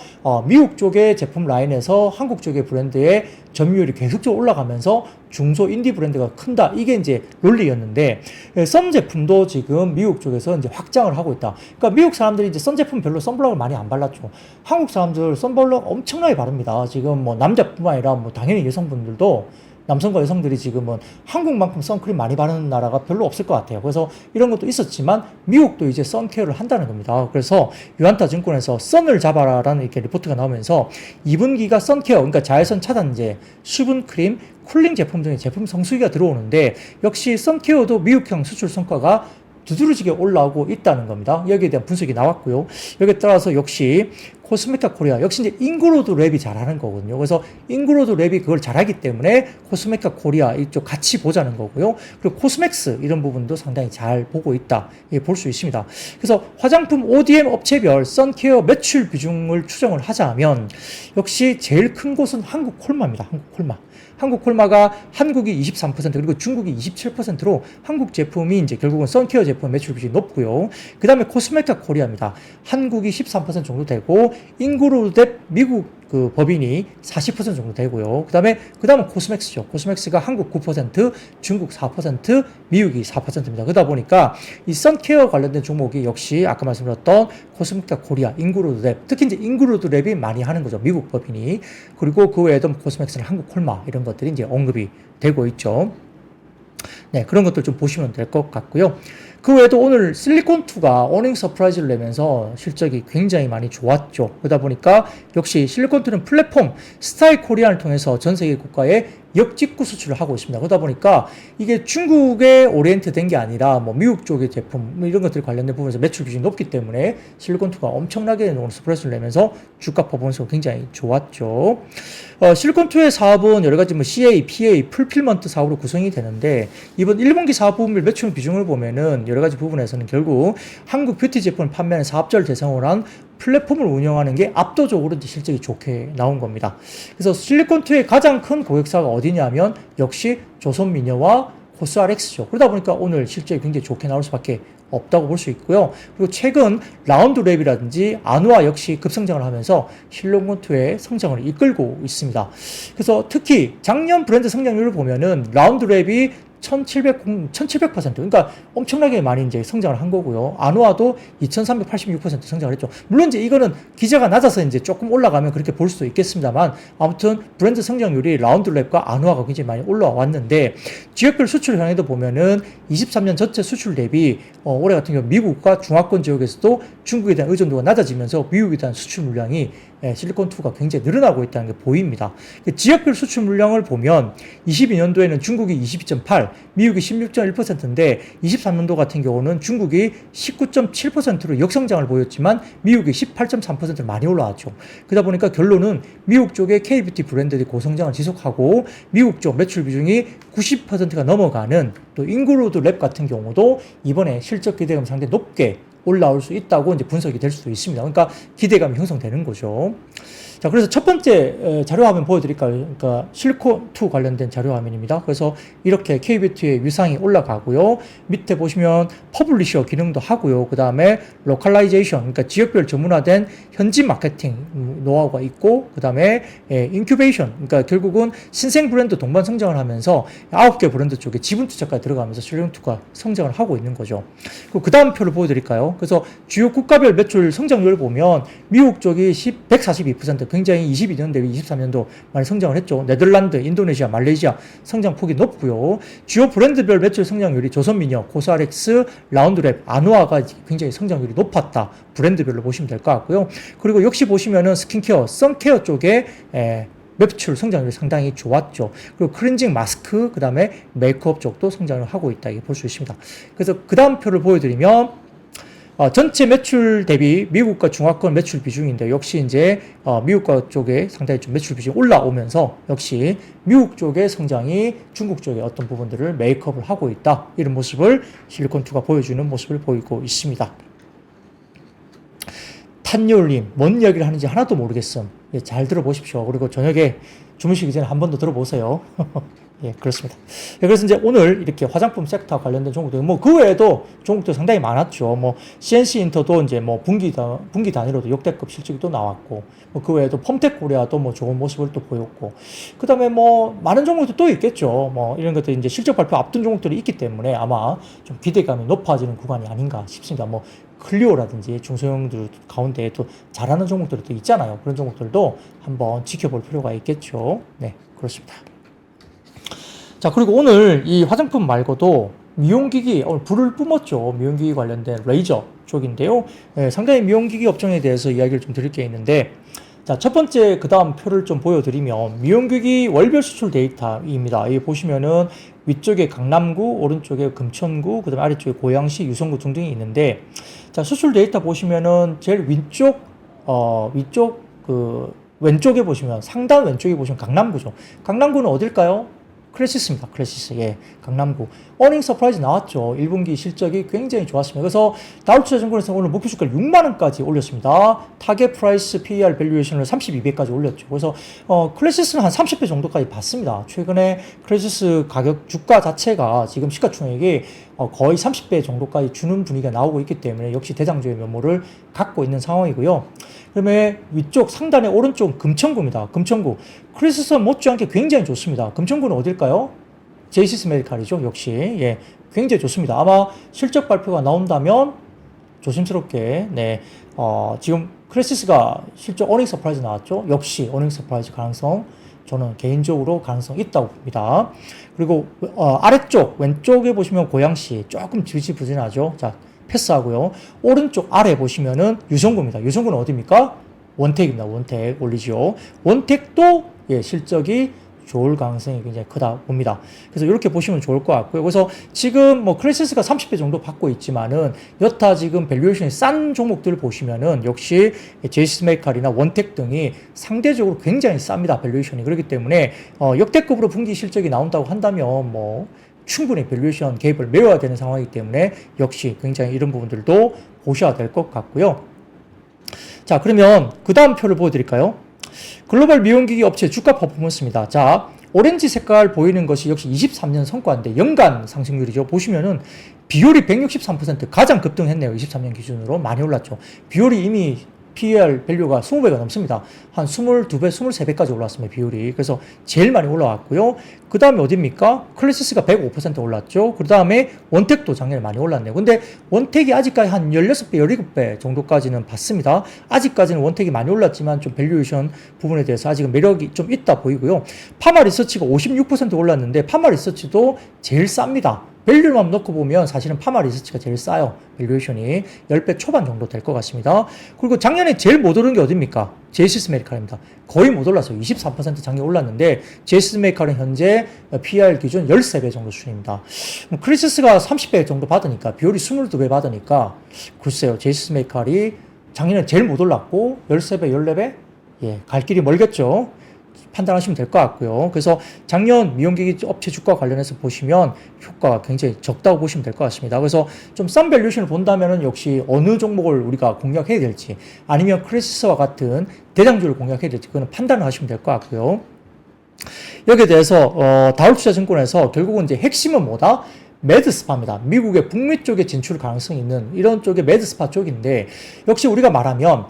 미국 쪽의 제품 라인에서 한국 쪽의 브랜드의 점유율이 계속적으로 올라가면서 중소 인디 브랜드가 큰다. 이게 이제 논리였는데 선 제품도 지금 미국 쪽에서 이제 확장을 하고 있다. 그러니까 미국 사람들이 이제 선 제품 별로 선블럭을 많이 안 발랐죠. 한국 사람들 선블럭 엄청나게 바릅니다. 지금 뭐 남자뿐만 아니라 뭐 당연히 여성분들도 남성과 여성들이 지금은 한국만큼 선크림 많이 바르는 나라가 별로 없을 것 같아요. 그래서 이런 것도 있었지만 미국도 이제 선케어를 한다는 겁니다. 그래서 유안타 증권에서 선을 잡아라라는 이렇게 리포트가 나오면서 2분기가 선케어, 그러니까 자외선 차단제, 수분크림, 쿨링 제품 등의 제품 성수기가 들어오는데 역시 선케어도 미국형 수출 성과가 두드러지게 올라오고 있다는 겁니다. 여기에 대한 분석이 나왔고요. 여기에 따라서 역시 코스메카 코리아, 역시 이제 잉그로드 랩이 잘하는 거거든요. 그래서 잉그로드 랩이 그걸 잘하기 때문에 코스메카 코리아 이쪽 같이 보자는 거고요. 그리고 코스맥스 이런 부분도 상당히 잘 보고 있다. 볼 수 있습니다. 그래서 화장품 ODM 업체별 선케어 매출 비중을 추정을 하자면 역시 제일 큰 곳은 한국 콜마입니다. 한국 콜마. 한국 콜마가 한국이 23% 그리고 중국이 27%로 한국 제품이 이제 결국은 선케어 제품 매출 비중이 높고요. 그 다음에 코스메카 코리아입니다. 한국이 13% 정도 되고 잉그로드랩 미국 그 법인이 40% 정도 되고요. 그 다음에 코스맥스죠. 코스맥스가 한국 9%, 중국 4%, 미국이 4%입니다. 그러다 보니까 이 선케어 관련된 종목이 역시 아까 말씀드렸던 코스메카 코리아, 잉그로드랩, 특히 이제 잉그로드랩이 많이 하는 거죠. 미국 법인이. 그리고 그 외에도 코스맥스는 한국 콜마 이런 것들이 이제 언급이 되고 있죠. 네, 그런 것들 좀 보시면 될 것 같고요. 그 외에도 오늘 실리콘2가 어닝 서프라이즈를 내면서 실적이 굉장히 많이 좋았죠. 그러다 보니까 역시 실리콘2는 플랫폼 스타일 코리안을 통해서 전 세계 국가에 역직구 수출을 하고 있습니다. 그러다 보니까 이게 중국에 오리엔트 된 게 아니라 뭐 미국 쪽의 제품 뭐 이런 것들 관련된 부분에서 매출 비중이 높기 때문에 실리콘2가 엄청나게 오늘 스프레스를 내면서 주가 퍼포먼스가 굉장히 좋았죠. 실리콘2의 사업은 여러 가지 뭐 CA, PA, 풀필먼트 사업으로 구성이 되는데 이번 1분기 사업부문별 매출 비중을 보면은 여러 가지 부분에서는 결국 한국 뷰티 제품을 판매하는 사업자를 대상으로 한 플랫폼을 운영하는 게 압도적으로 실적이 좋게 나온 겁니다. 그래서 실리콘2의 가장 큰 고객사가 어디냐면 역시 조선미녀와 코스알엑스죠. 그러다 보니까 오늘 실적이 굉장히 좋게 나올 수밖에 없다고 볼 수 있고요. 그리고 최근 라운드랩이라든지 아누아 역시 급성장을 하면서 실리콘2의 성장을 이끌고 있습니다. 그래서 특히 작년 브랜드 성장률을 보면은 라운드랩이 1700%. 그러니까 엄청나게 많이 이제 성장을 한 거고요. 아누아도 2386% 성장을 했죠. 물론 이제 이거는 기저가 낮아서 이제 조금 올라가면 그렇게 볼 수도 있겠습니다만 아무튼 브랜드 성장률이 라운드랩과 아누아가 굉장히 많이 올라왔는데 지역별 수출 현황에도 보면은 23년 전체 수출 대비 올해 같은 경우 미국과 중화권 지역에서도 중국에 대한 의존도가 낮아지면서 미국에 대한 수출 물량이 실리콘2가 굉장히 늘어나고 있다는 게 보입니다. 지역별 수출 물량을 보면 22년도에는 중국이 22.8, 미국이 16.1%인데 23년도 같은 경우는 중국이 19.7%로 역성장을 보였지만 미국이 18.3%로 많이 올라왔죠. 그러다 보니까 결론은 미국 쪽의 K뷰티 브랜드들이 고성장을 지속하고 미국 쪽 매출 비중이 90%가 넘어가는 또 잉그로드 랩 같은 경우도 이번에 실적 기대감 상당히 높게 올라올 수 있다고 이제 분석이 될 수도 있습니다. 그러니까 기대감이 형성되는 거죠. 자, 그래서 첫 번째 자료 화면 보여드릴까요? 그러니까 실리콘2 관련된 자료 화면입니다. 그래서 이렇게 KBT의 위상이 올라가고요. 밑에 보시면 퍼블리셔 기능도 하고요. 그 다음에 로컬라이제이션, 그러니까 지역별 전문화된 현지 마케팅 노하우가 있고, 그 다음에 인큐베이션, 그러니까 결국은 신생 브랜드 동반 성장을 하면서 9개 브랜드 쪽에 지분 투자까지 들어가면서 실리콘2가 성장을 하고 있는 거죠. 그리고 그 다음 표를 보여드릴까요? 그래서 주요 국가별 매출 성장률을 보면 미국 쪽이 142%, 굉장히 22년 대비 23년도 많이 성장을 했죠. 네덜란드, 인도네시아, 말레이시아 성장폭이 높고요. 주요 브랜드별 매출 성장률이 조선미녀, 코스알엑스, 라운드랩, 아누아가 굉장히 성장률이 높았다. 브랜드별로 보시면 될 것 같고요. 그리고 역시 보시면은 스킨케어, 선케어 쪽에 매출 성장률이 상당히 좋았죠. 그리고 클렌징 마스크, 그 다음에 메이크업 쪽도 성장을 하고 있다. 이렇게 볼 수 있습니다. 그래서 그 다음 표를 보여드리면 전체 매출 대비 미국과 중화권 매출 비중인데 역시 이제 미국과 쪽에 상당히 좀 매출 비중이 올라오면서 역시 미국 쪽의 성장이 중국 쪽의 어떤 부분들을 메이크업을 하고 있다. 이런 모습을 실리콘2가 보여주는 모습을 보이고 있습니다. 탄요울님, 뭔 이야기를 하는지 하나도 모르겠음. 예, 잘 들어보십시오. 그리고 저녁에 주무시기 전에 한 번 더 들어보세요. 예, 그렇습니다. 예, 그래서 이제 오늘 이렇게 화장품 섹터 관련된 종목들, 뭐 그 외에도 종목들 상당히 많았죠. 뭐 CNC 인터도 이제 뭐 분기 단위로도 역대급 실적이 또 나왔고, 뭐 그 외에도 펌텍 코리아도 뭐 좋은 모습을 또 보였고, 그 다음에 뭐 많은 종목도 또 있겠죠. 뭐 이런 것들 이제 실적 발표 앞둔 종목들이 있기 때문에 아마 좀 기대감이 높아지는 구간이 아닌가 싶습니다. 뭐 클리오라든지 중소형들 가운데 또 잘하는 종목들이 또 있잖아요. 그런 종목들도 한번 지켜볼 필요가 있겠죠. 네, 그렇습니다. 자, 그리고 오늘 이 화장품 말고도 미용기기, 오늘 불을 뿜었죠. 미용기기 관련된 레이저 쪽인데요. 네, 상당히 미용기기 업종에 대해서 이야기를 좀 드릴 게 있는데, 자, 첫 번째, 그 다음 표를 좀 보여드리면, 미용기기 월별 수출 데이터입니다. 여기 보시면은 위쪽에 강남구, 오른쪽에 금천구, 그 다음에 아래쪽에 고양시, 유성구 등등이 있는데, 자, 수출 데이터 보시면은 제일 왼쪽에 보시면, 상단 왼쪽에 보시면 강남구죠. 강남구는 어딜까요? 크레시스입니다. 크레시스. 예. 강남구. 어닝 서프라이즈 나왔죠. 1분기 실적이 굉장히 좋았습니다. 그래서 다우투자증권에서 오늘 목표 주가를 6만원까지 올렸습니다. 타겟 프라이스 PER 밸류에이션을 32배까지 올렸죠. 그래서 크레시스는 한 30배 정도까지 봤습니다. 최근에 크레시스 가격 주가 자체가 지금 시가총액이 거의 30배 정도까지 주는 분위기가 나오고 있기 때문에 역시 대장주의 면모를 갖고 있는 상황이고요. 그다음에 위쪽 상단의 오른쪽 금천구입니다. 금천구. 크리스스 못지않게 굉장히 좋습니다. 금천구는 어딜까요? 제이시스 메디칼이죠. 역시. 예. 굉장히 좋습니다. 아마 실적 발표가 나온다면 조심스럽게, 네. 지금 크리스스가 실적 어닝 서프라이즈 나왔죠. 역시 어닝 서프라이즈 가능성 저는 개인적으로 가능성 있다고 봅니다. 그리고 아래쪽 왼쪽에 보시면 고양시 조금 지지부진하죠. 자, 패스하고요. 오른쪽 아래 보시면은 유성구입니다. 유성구는 어디입니까? 원택입니다. 원택 올리죠. 원택도 예, 실적이 좋을 가능성이 굉장히 크다 봅니다. 그래서 이렇게 보시면 좋을 것 같고요. 그래서 지금 뭐 크레시스가 30배 정도 받고 있지만은 여타 지금 밸류에이션이 싼 종목들을 보시면은 역시 제이시스메이칼이나 원택 등이 상대적으로 굉장히 쌉니다. 밸류에이션이. 그렇기 때문에 역대급으로 분기 실적이 나온다고 한다면 뭐 충분히 밸류에이션 개입을 메워야 되는 상황이기 때문에 역시 굉장히 이런 부분들도 보셔야 될 것 같고요. 자, 그러면 그 다음 표를 보여드릴까요? 글로벌 미용기기 업체 주가 퍼포먼스입니다. 자, 오렌지 색깔 보이는 것이 역시 23년 성과인데 연간 상승률이죠. 보시면은 비율이 163% 가장 급등했네요. 23년 기준으로 많이 올랐죠. 비율이 이미 PER 밸류가 20배가 넘습니다. 한 22배, 23배까지 올랐습니다. 비율이. 그래서 제일 많이 올라왔고요. 그 다음에 어딥니까? 클래시스가 105% 올랐죠. 그 다음에 원택도 작년에 많이 올랐네요. 근데 원택이 아직까지 한 16배, 17배 정도까지는 봤습니다. 아직까지는 원택이 많이 올랐지만 좀 밸류에이션 부분에 대해서 아직은 매력이 좀 있다 보이고요. 파마 리서치가 56% 올랐는데 파마 리서치도 제일 쌉니다. 밸류만 놓고 보면 사실은 파마 리서치가 제일 싸요. 밸류에이션이 10배 초반 정도 될 것 같습니다. 그리고 작년에 제일 못 오른 게 어딥니까? 제이시스 메디칼입니다. 거의 못 올랐어요. 23% 작년에 올랐는데 제이시스 메디칼은 현재 PER 기준 13배 정도 수준입니다. 크리시스가 30배 정도 받으니까 비율이 22배 받으니까 글쎄요. 제이시스 메디칼이 작년에 제일 못 올랐고 13배, 14배? 예, 갈 길이 멀겠죠. 판단하시면 될 것 같고요. 그래서 작년 미용기기 업체 주가 관련해서 보시면 효과가 굉장히 적다고 보시면 될 것 같습니다. 그래서 좀 싼 밸류에이션을 본다면은 역시 어느 종목을 우리가 공략해야 될지 아니면 크리시스와 같은 대장주를 공략해야 될지 그거는 판단을 하시면 될 것 같고요. 여기에 대해서 다울투자증권에서 결국은 이제 핵심은 뭐다? 매드스파입니다. 미국의 북미 쪽에 진출 가능성이 있는 이런 쪽의 매드스파 쪽인데 역시 우리가 말하면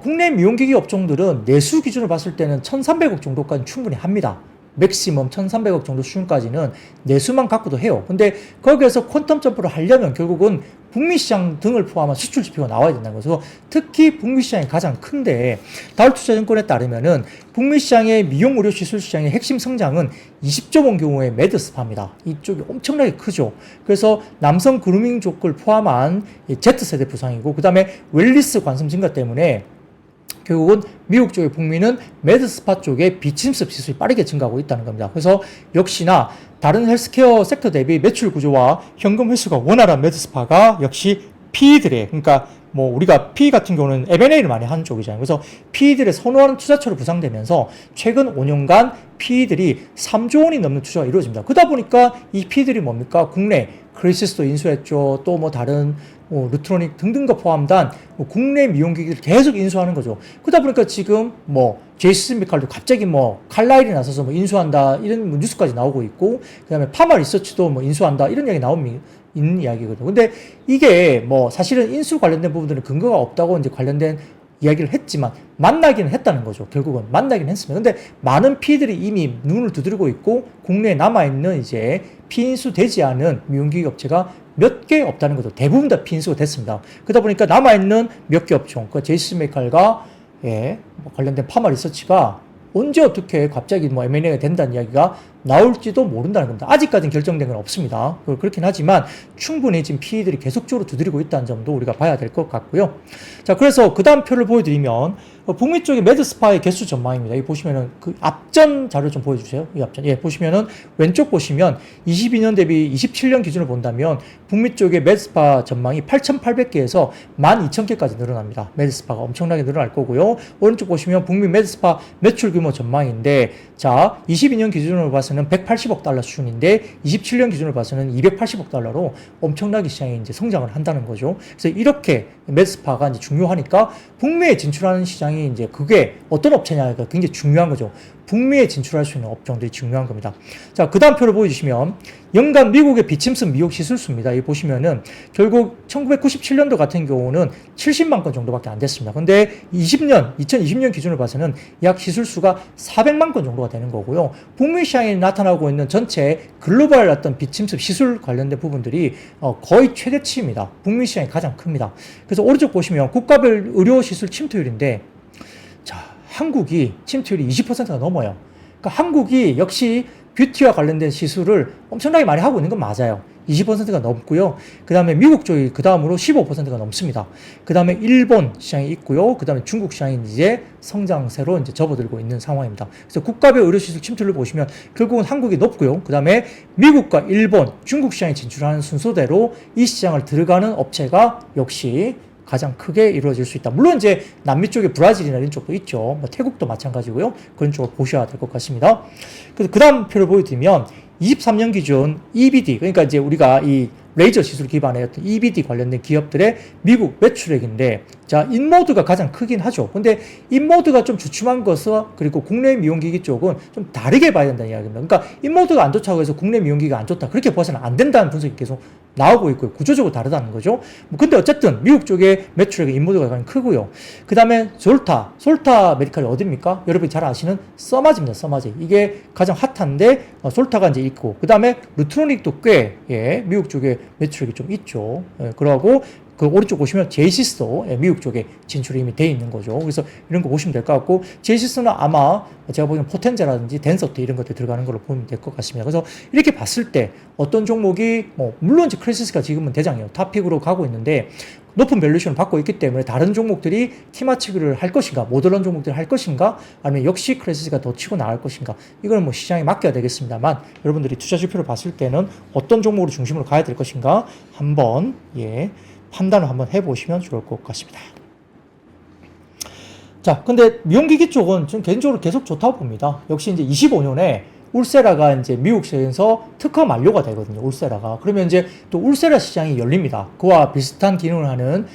국내 미용기기 업종들은 내수 기준으로 봤을 때는 1,300억 정도까지 충분히 합니다. 맥시멈 1,300억 정도 수준까지는 내수만 갖고도 해요. 근데 거기에서 퀀텀 점프를 하려면 결국은 북미 시장 등을 포함한 수출 지표가 나와야 된다는 거죠. 특히 북미 시장이 가장 큰데 다울투자증권에 따르면은 북미 시장의 미용 의료 시술 시장의 핵심 성장은 20조 원 경우의 매드스파입니다. 이쪽이 엄청나게 크죠. 그래서 남성 그루밍 쪽을 포함한 Z세대 부상이고 그다음에 웰리스 관심 증가 때문에 결국은 미국 쪽의 북미는 매드스파 쪽에 비침습 시술이 빠르게 증가하고 있다는 겁니다. 그래서 역시나 다른 헬스케어 섹터 대비 매출 구조와 현금 회수가 원활한 매드스파가 역시 PE들의 그러니까 뭐 우리가 PE 같은 경우는 M&A를 많이 하는 쪽이잖아요. 그래서 PE들의 선호하는 투자처로 부상되면서 최근 5년간 PE들이 3조 원이 넘는 투자가 이루어집니다. 그러다 보니까 이 PE들이 뭡니까? 국내 크리시스도 인수했죠. 또 뭐 다른 루트로닉 등등과 포함된 국내 미용기기를 계속 인수하는 거죠. 그러다 보니까 지금 뭐 제이스미칼도 갑자기 뭐 칼라일이 나서서 뭐 인수한다 이런 뭐 뉴스까지 나오고 있고 그다음에 파마 리서치도 뭐 인수한다 이런 이야기 있는 이야기거든요. 근데 이게 뭐 사실은 인수 관련된 부분들은 근거가 없다고 이제 관련된 이야기를 했지만 만나기는 했다는 거죠. 결국은 만나기는 했습니다. 근데 많은 피들이 이미 눈을 두드리고 있고 국내에 남아있는 이제 피인수 되지 않은 미용기기 업체가 몇 개 없다는 거죠. 대부분 다 피인수가 됐습니다. 그러다 보니까 남아있는 몇 개 업종, 그 제이스메칼과 관련된 파마 리서치가 언제 어떻게 갑자기 뭐 M&A가 된다는 이야기가 나올지도 모른다는 겁니다. 아직까지는 결정된 건 없습니다. 그렇긴 하지만 충분히 지금 PE들이 계속적으로 두드리고 있다는 점도 우리가 봐야 될 것 같고요. 자, 그래서 그 다음 표를 보여드리면 북미 쪽의 매드스파의 개수 전망입니다. 이 보시면은 그 앞전 자료 좀 보여주세요. 이 앞전. 보시면은 왼쪽 보시면 22년 대비 27년 기준으로 본다면 북미 쪽의 매드스파 전망이 8,800개에서 12,000개까지 늘어납니다. 매드스파가 엄청나게 늘어날 거고요. 오른쪽 보시면 북미 매드스파 매출 규모 전망인데 자, 22년 기준으로 봐서는 180억 달러 수준인데 27년 기준으로 봐서는 280억 달러로 엄청나게 시장이 이제 성장을 한다는 거죠. 그래서 이렇게 매드스파가 이제 중요하니까 북미에 진출하는 시장이 이제 그게 어떤 업체냐가 굉장히 중요한 거죠. 북미에 진출할 수 있는 업종들이 중요한 겁니다. 자, 그 다음 표를 보여주시면 연간 미국의 비침습 미용 시술수입니다. 이 보시면은 결국 1997년도 같은 경우는 70만 건 정도밖에 안 됐습니다. 근데 2020년 기준으로 봐서는 약 시술수가 400만 건 정도가 되는 거고요. 북미 시장에 나타나고 있는 전체 글로벌 어떤 비침습 시술 관련된 부분들이 거의 최대치입니다. 북미 시장이 가장 큽니다. 그래서 오른쪽 보시면 국가별 의료 시술 침투율인데 자, 한국이 침투율이 20%가 넘어요. 그러니까 한국이 역시 뷰티와 관련된 시술을 엄청나게 많이 하고 있는 건 맞아요. 20%가 넘고요. 그 다음에 미국 쪽이 그 다음으로 15%가 넘습니다. 그 다음에 일본 시장이 있고요. 그 다음에 중국 시장이 이제 성장세로 이제 접어들고 있는 상황입니다. 그래서 국가별 의료시술 침투를 보시면 결국은 한국이 높고요. 그 다음에 미국과 일본, 중국 시장에 진출하는 순서대로 이 시장을 들어가는 업체가 역시 가장 크게 이루어질 수 있다. 물론 이제 남미 쪽에 브라질이나 이런 쪽도 있죠. 뭐 태국도 마찬가지고요. 그런 쪽을 보셔야 될 것 같습니다. 그래서 그 다음 표를 보여드리면 23년 기준 EBD, 그러니까 이제 우리가 이 레이저 시술 기반의 어떤 EBD 관련된 기업들의 미국 매출액인데, 자, 인모드가 가장 크긴 하죠. 근데 인모드가 좀 주춤한 것은, 그리고 국내 미용기기 쪽은 좀 다르게 봐야 된다는 이야기입니다. 그러니까 인모드가 안 좋다고 해서 국내 미용기기가 안 좋다, 그렇게 봐서는 안 된다는 분석이 계속 나오고 있고요. 구조적으로 다르다는 거죠. 뭐 근데 어쨌든 미국 쪽의 매출액의 인모드가 가장 크고요. 그 다음에 솔타 메디칼이 어딥니까? 여러분이 잘 아시는 써마지입니다. 써마지. 이게 가장 핫한데 솔타가 이제 있고, 그 다음에 루트로닉도 꽤 미국 쪽에 매출액이 좀 있죠. 그러고 그 오른쪽 보시면 제이시스도 미국 쪽에 진출이 이미 돼 있는 거죠. 그래서 이런 거 보시면 될 것 같고, 제이시스는 아마 제가 보기엔 포텐제라든지 덴서트 이런 것들 들어가는 걸로 보면 될 것 같습니다. 그래서 이렇게 봤을 때 어떤 종목이 물론 이제 크리시스가 지금은 대장이에요. 탑픽으로 가고 있는데 높은 밸류에이션을 받고 있기 때문에 다른 종목들이 티마치기를 할 것인가, 모델런 종목들을 할 것인가, 아니면 역시 크리시스가 더 치고 나갈 것인가, 이거는 뭐 시장에 맡겨야 되겠습니다만, 여러분들이 투자 지표를 봤을 때는 어떤 종목으로 중심으로 가야 될 것인가 한번 판단을 한번 해보시면 좋을 것 같습니다. 자, 근데 미용기기 쪽은 좀 개인적으로 계속 좋다고 봅니다. 역시 이제 25년에 울세라가 이제 미국 시장에서 특허 만료가 되거든요. 울세라가. 그러면 이제 또 울세라 시장이 열립니다. 그와 비슷한 기능을 하는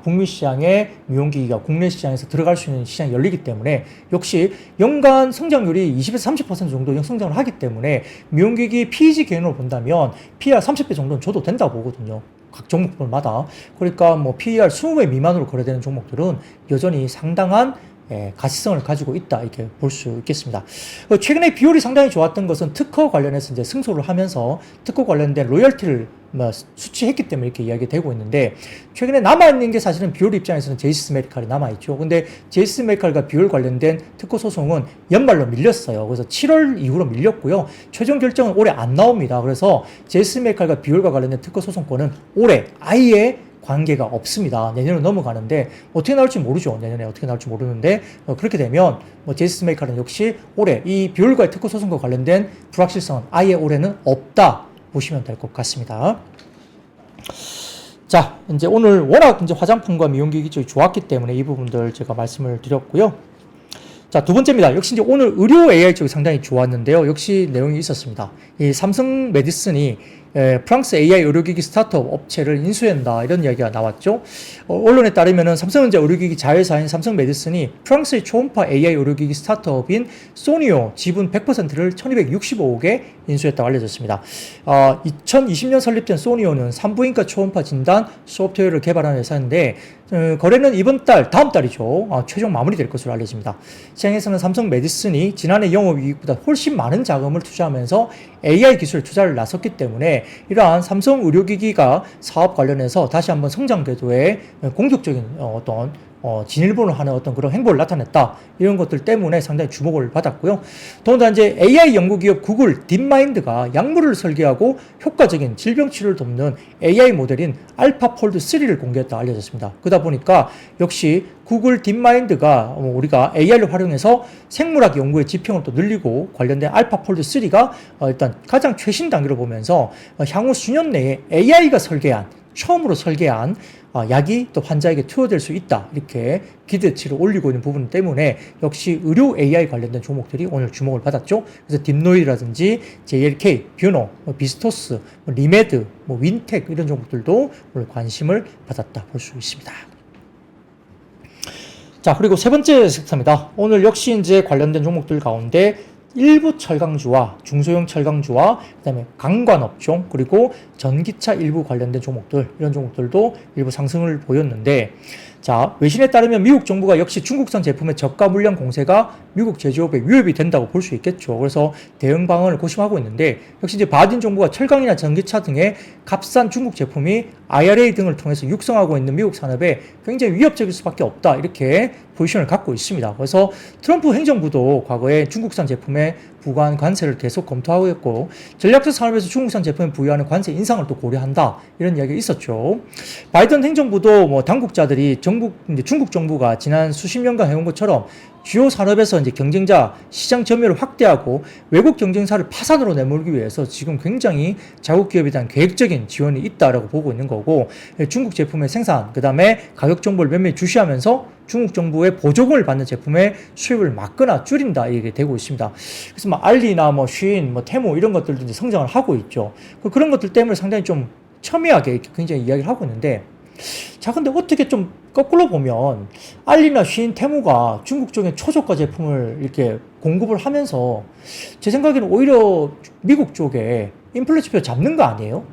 북미 시장의 미용기기가 국내 시장에서 들어갈 수 있는 시장이 열리기 때문에 역시 연간 성장률이 20에서 30% 정도 성장을 하기 때문에 미용기기 PEG 개념으로 본다면 PER 30배 정도는 줘도 된다고 보거든요. 각 종목별마다. 그러니까 뭐 PER 20배 미만으로 거래되는 종목들은 여전히 상당한 가시성을 가지고 있다 이렇게 볼 수 있겠습니다. 최근에 비율이 상당히 좋았던 것은 특허 관련해서 이제 승소를 하면서 특허 관련된 로열티를 수취했기 때문에 이렇게 이야기되고 있는데 최근에 남아있는 게 사실은 비율 입장에서는 제이시스 메디칼이 남아있죠. 근데 제이시스 메디칼과 비율 관련된 특허 소송은 연말로 밀렸어요. 그래서 7월 이후로 밀렸고요. 최종 결정은 올해 안 나옵니다. 그래서 제이시스 메디칼과 비율과 관련된 특허 소송권은 올해 아예 관계가 없습니다. 내년으로 넘어가는데 어떻게 나올지 모르죠. 내년에 어떻게 나올지 모르는데 그렇게 되면 제이시스 메디칼은 역시 올해 이 비율과의 특허 소송과 관련된 불확실성은 아예 올해는 없다. 보시면 될 것 같습니다. 자, 이제 오늘 워낙 이제 화장품과 미용기기 쪽이 좋았기 때문에 이 부분들 제가 말씀을 드렸고요. 자, 두 번째입니다. 역시 이제 오늘 의료 AI 쪽이 상당히 좋았는데요. 역시 내용이 있었습니다. 이 삼성 메디슨이 프랑스 AI 의료기기 스타트업 업체를 인수한다 이런 이야기가 나왔죠. 언론에 따르면 삼성전자 의료기기 자회사인 삼성 메디슨이 프랑스의 초음파 AI 의료기기 스타트업인 소니오 지분 100%를 1265억에 인수했다고 알려졌습니다. 2020년 설립된 소니오는 산부인과 초음파 진단 소프트웨어를 개발하는 회사인데 거래는 다음 달이죠. 최종 마무리될 것으로 알려집니다. 시장에서는 삼성 메디슨이 지난해 영업이익보다 훨씬 많은 자금을 투자하면서 AI 기술 투자를 나섰기 때문에 이러한 삼성 의료기기가 사업 관련해서 다시 한번 성장 궤도에 공격적인 진일보를 하는 어떤 그런 행보를 나타냈다. 이런 것들 때문에 상당히 주목을 받았고요. 더군다나 이제 AI 연구기업 구글 딥마인드가 약물을 설계하고 효과적인 질병 치료를 돕는 AI 모델인 알파폴드 3를 공개했다 알려졌습니다. 그러다 보니까 역시 구글 딥마인드가 우리가 AI를 활용해서 생물학 연구의 지평을 또 늘리고 관련된 알파폴드 3가 일단 가장 최신 단계로 보면서 향후 수년 내에 AI가 처음으로 설계한 약이 또 환자에게 투여될 수 있다. 이렇게 기대치를 올리고 있는 부분 때문에 역시 의료 AI 관련된 종목들이 오늘 주목을 받았죠. 그래서 딥노이라든지 JLK, 뷰노, 비스토스, 리메드, 윈텍 이런 종목들도 오늘 관심을 받았다 볼 수 있습니다. 자, 그리고 세 번째 섹터입니다. 오늘 역시 이제 관련된 종목들 가운데 일부 철강주와 중소형 철강주와 그다음에 강관업종 그리고 전기차 일부 관련된 종목들 이런 종목들도 일부 상승을 보였는데 자, 외신에 따르면 미국 정부가 역시 중국산 제품의 저가 물량 공세가 미국 제조업에 위협이 된다고 볼 수 있겠죠. 그래서 대응 방안을 고심하고 있는데 역시 이제 바이든 정부가 철강이나 전기차 등의 값싼 중국 제품이 IRA 등을 통해서 육성하고 있는 미국 산업에 굉장히 위협적일 수밖에 없다. 이렇게 포지션을 갖고 있습니다. 그래서 트럼프 행정부도 과거에 중국산 제품에 부과한 관세를 계속 검토하고 있고 전략적 산업에서 중국산 제품에 부여하는 관세 인상을 또 고려한다. 이런 이야기가 있었죠. 바이든 행정부도 당국자들이 중국 정부가 지난 수십 년간 해온 것처럼 주요 산업에서 이제 경쟁자 시장 점유율을 확대하고 외국 경쟁사를 파산으로 내몰기 위해서 지금 굉장히 자국 기업에 대한 계획적인 지원이 있다라고 보고 있는 거고 중국 제품의 생산, 그 다음에 가격 정보를 면밀히 주시하면서 중국 정부의 보조금을 받는 제품의 수입을 막거나 줄인다 이게 되고 있습니다. 그래서 알리나 쉬인, 테무 이런 것들도 이제 성장을 하고 있죠. 그런 것들 때문에 상당히 좀 첨예하게 이렇게 굉장히 이야기를 하고 있는데 자, 근데 어떻게 좀 거꾸로 보면 알리나 쉬인, 테무가 중국 쪽에 초저가 제품을 이렇게 공급을 하면서 제 생각에는 오히려 미국 쪽에 인플레 지표 잡는 거 아니에요?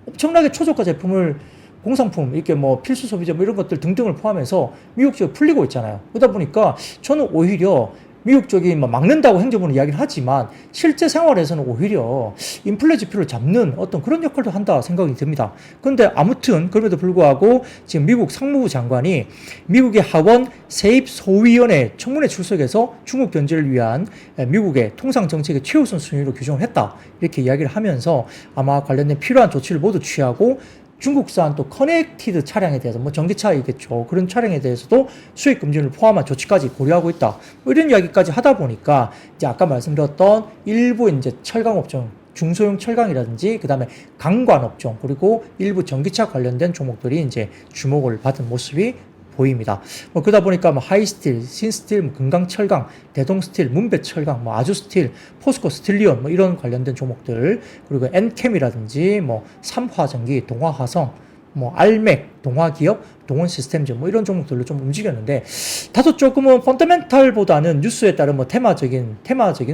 엄청나게 초저가 제품을 공산품, 이렇게 필수 소비재 이런 것들 등등을 포함해서 미국 쪽에 풀리고 있잖아요. 그러다 보니까 저는 오히려 미국 쪽이 막는다고 행정부는 이야기를 하지만 실제 생활에서는 오히려 인플레 지표를 잡는 어떤 그런 역할도 한다 생각이 듭니다. 그런데 아무튼 그럼에도 불구하고 지금 미국 상무부 장관이 미국의 하원 세입소위원회 청문회 출석해서 중국 견제를 위한 미국의 통상 정책의 최우선 순위로 규정을 했다. 이렇게 이야기를 하면서 아마 관련된 필요한 조치를 모두 취하고 중국산 또 커넥티드 차량에 대해서 전기차이겠죠. 그런 차량에 대해서도 수입 금지를 포함한 조치까지 고려하고 있다. 이런 이야기까지 하다 보니까 이제 아까 말씀드렸던 일부 이제 철강 업종, 중소형 철강이라든지 그다음에 강관 업종 그리고 일부 전기차 관련된 종목들이 이제 주목을 받은 모습이 보입니다. 뭐 그러다 보니까 뭐 하이스틸, 신스틸, 뭐 금강철강, 대동스틸, 문배철강, 뭐 아주스틸, 포스코 스틸리온 뭐 이런 관련된 종목들, 그리고 엔캠이라든지 뭐 삼화전기, 동화화성, 뭐 알맥, 동화기업, 동원시스템즈 뭐 이런 종목들로 좀 움직였는데 다소 조금은 펀더멘탈보다는 뉴스에 따른 뭐 테마적인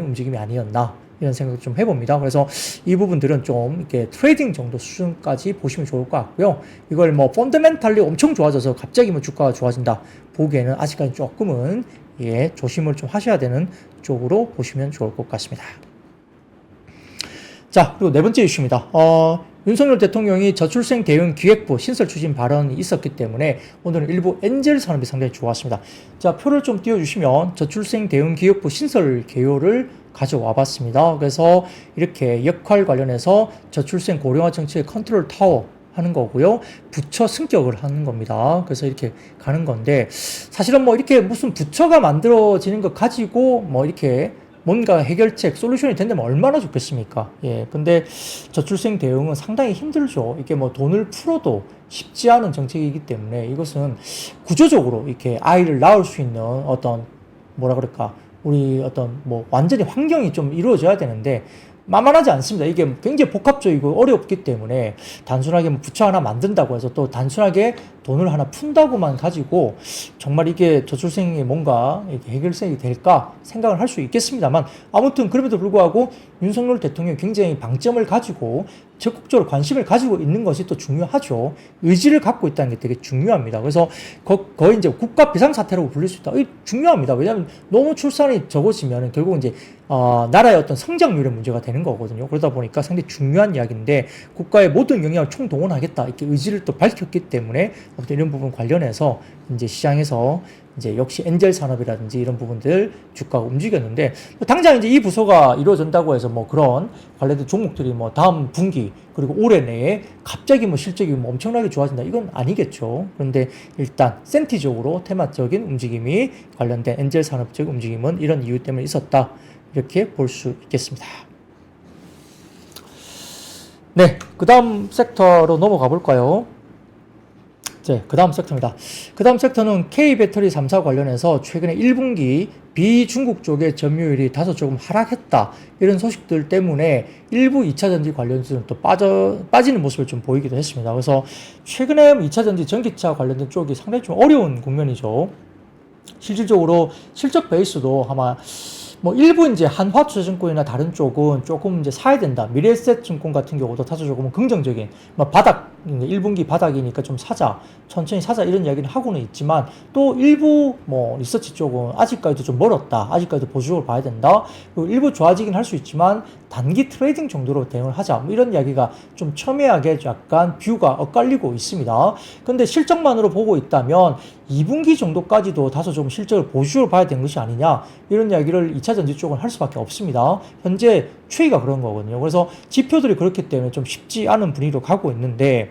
움직임이 아니었나 이런 생각을 좀 해봅니다. 그래서 이 부분들은 좀 이렇게 트레이딩 정도 수준까지 보시면 좋을 것 같고요. 이걸 뭐 펀더멘탈리 엄청 좋아져서 갑자기 뭐 주가가 좋아진다 보기에는 아직까지 조금은 조심을 좀 하셔야 되는 쪽으로 보시면 좋을 것 같습니다. 자, 그리고 네 번째 이슈입니다. 윤석열 대통령이 저출생 대응 기획부 신설 추진 발언이 있었기 때문에 오늘은 일부 엔젤 산업이 상당히 좋았습니다. 자, 표를 좀 띄워주시면 저출생 대응 기획부 신설 개요를 가져와 봤습니다. 그래서 이렇게 역할 관련해서 저출생 고령화 정책의 컨트롤 타워 하는 거고요. 부처 승격을 하는 겁니다. 그래서 이렇게 가는 건데 사실은 뭐 이렇게 무슨 부처가 만들어지는 것 가지고 뭐 이렇게 뭔가 해결책, 솔루션이 된다면 얼마나 좋겠습니까? 근데 저출생 대응은 상당히 힘들죠. 이게 뭐 돈을 풀어도 쉽지 않은 정책이기 때문에 이것은 구조적으로 이렇게 아이를 낳을 수 있는 어떤 뭐라 그럴까, 우리 어떤 뭐 완전히 환경이 좀 이루어져야 되는데 만만하지 않습니다. 이게 굉장히 복합적이고 어렵기 때문에 단순하게 뭐 부처 하나 만든다고 해서 또 단순하게 돈을 하나 푼다고만 가지고 정말 이게 저출생이 뭔가 이렇게 해결책이 될까 생각을 할 수 있겠습니다만 아무튼 그럼에도 불구하고 윤석열 대통령이 굉장히 방점을 가지고 적극적으로 관심을 가지고 있는 것이 또 중요하죠. 의지를 갖고 있다는 게 되게 중요합니다. 그래서 거의 이제 국가 비상사태라고 불릴 수 있다. 이게 중요합니다. 왜냐하면 너무 출산이 적어지면 결국 이제 나라의 어떤 성장률의 문제가 되는 거거든요. 그러다 보니까 상당히 중요한 이야기인데 국가의 모든 영역을 총동원하겠다 이렇게 의지를 또 밝혔기 때문에 이런 부분 관련해서 이제 시장에서 이제 역시 엔젤 산업이라든지 이런 부분들 주가가 움직였는데 당장 이제 이 부서가 이루어진다고 해서 뭐 그런 관련된 종목들이 뭐 다음 분기 그리고 올해 내에 갑자기 뭐 실적이 뭐 엄청나게 좋아진다 이건 아니겠죠. 그런데 일단 센티적으로 테마적인 움직임이 관련된 엔젤 산업적 움직임은 이런 이유 때문에 있었다 이렇게 볼 수 있겠습니다. 네, 그 다음 섹터로 넘어가 볼까요? 그 다음 섹터입니다. 그 다음 섹터는 K배터리 3사 관련해서 최근에 1분기 비중국 쪽의 점유율이 다소 조금 하락했다. 이런 소식들 때문에 일부 2차전지 관련주는 또 빠지는 모습을 좀 보이기도 했습니다. 그래서 최근에 2차전지 전기차 관련된 쪽이 상당히 좀 어려운 국면이죠. 실질적으로 실적 베이스도 아마 뭐 일부 이제 한화투자증권이나 다른 쪽은 조금 이제 사야 된다. 미래에셋증권 같은 경우도 다소 조금은 긍정적인 뭐 바닥 1분기 바닥이니까 좀 사자, 천천히 사자 이런 이야기를 하고는 있지만 또 일부 뭐 리서치 쪽은 아직까지도 좀 멀었다. 아직까지도 보수적으로 봐야 된다. 그리고 일부 좋아지긴 할 수 있지만 단기 트레이딩 정도로 대응을 하자. 뭐 이런 이야기가 좀 첨예하게 약간 뷰가 엇갈리고 있습니다. 근데 실적만으로 보고 있다면 2분기 정도까지도 다소 좀 실적을 보수적으로 봐야 되는 것이 아니냐 이런 이야기를 2차전지 쪽은 할 수밖에 없습니다. 현재 추이가 그런 거거든요. 그래서 지표들이 그렇기 때문에 좀 쉽지 않은 분위기로 가고 있는데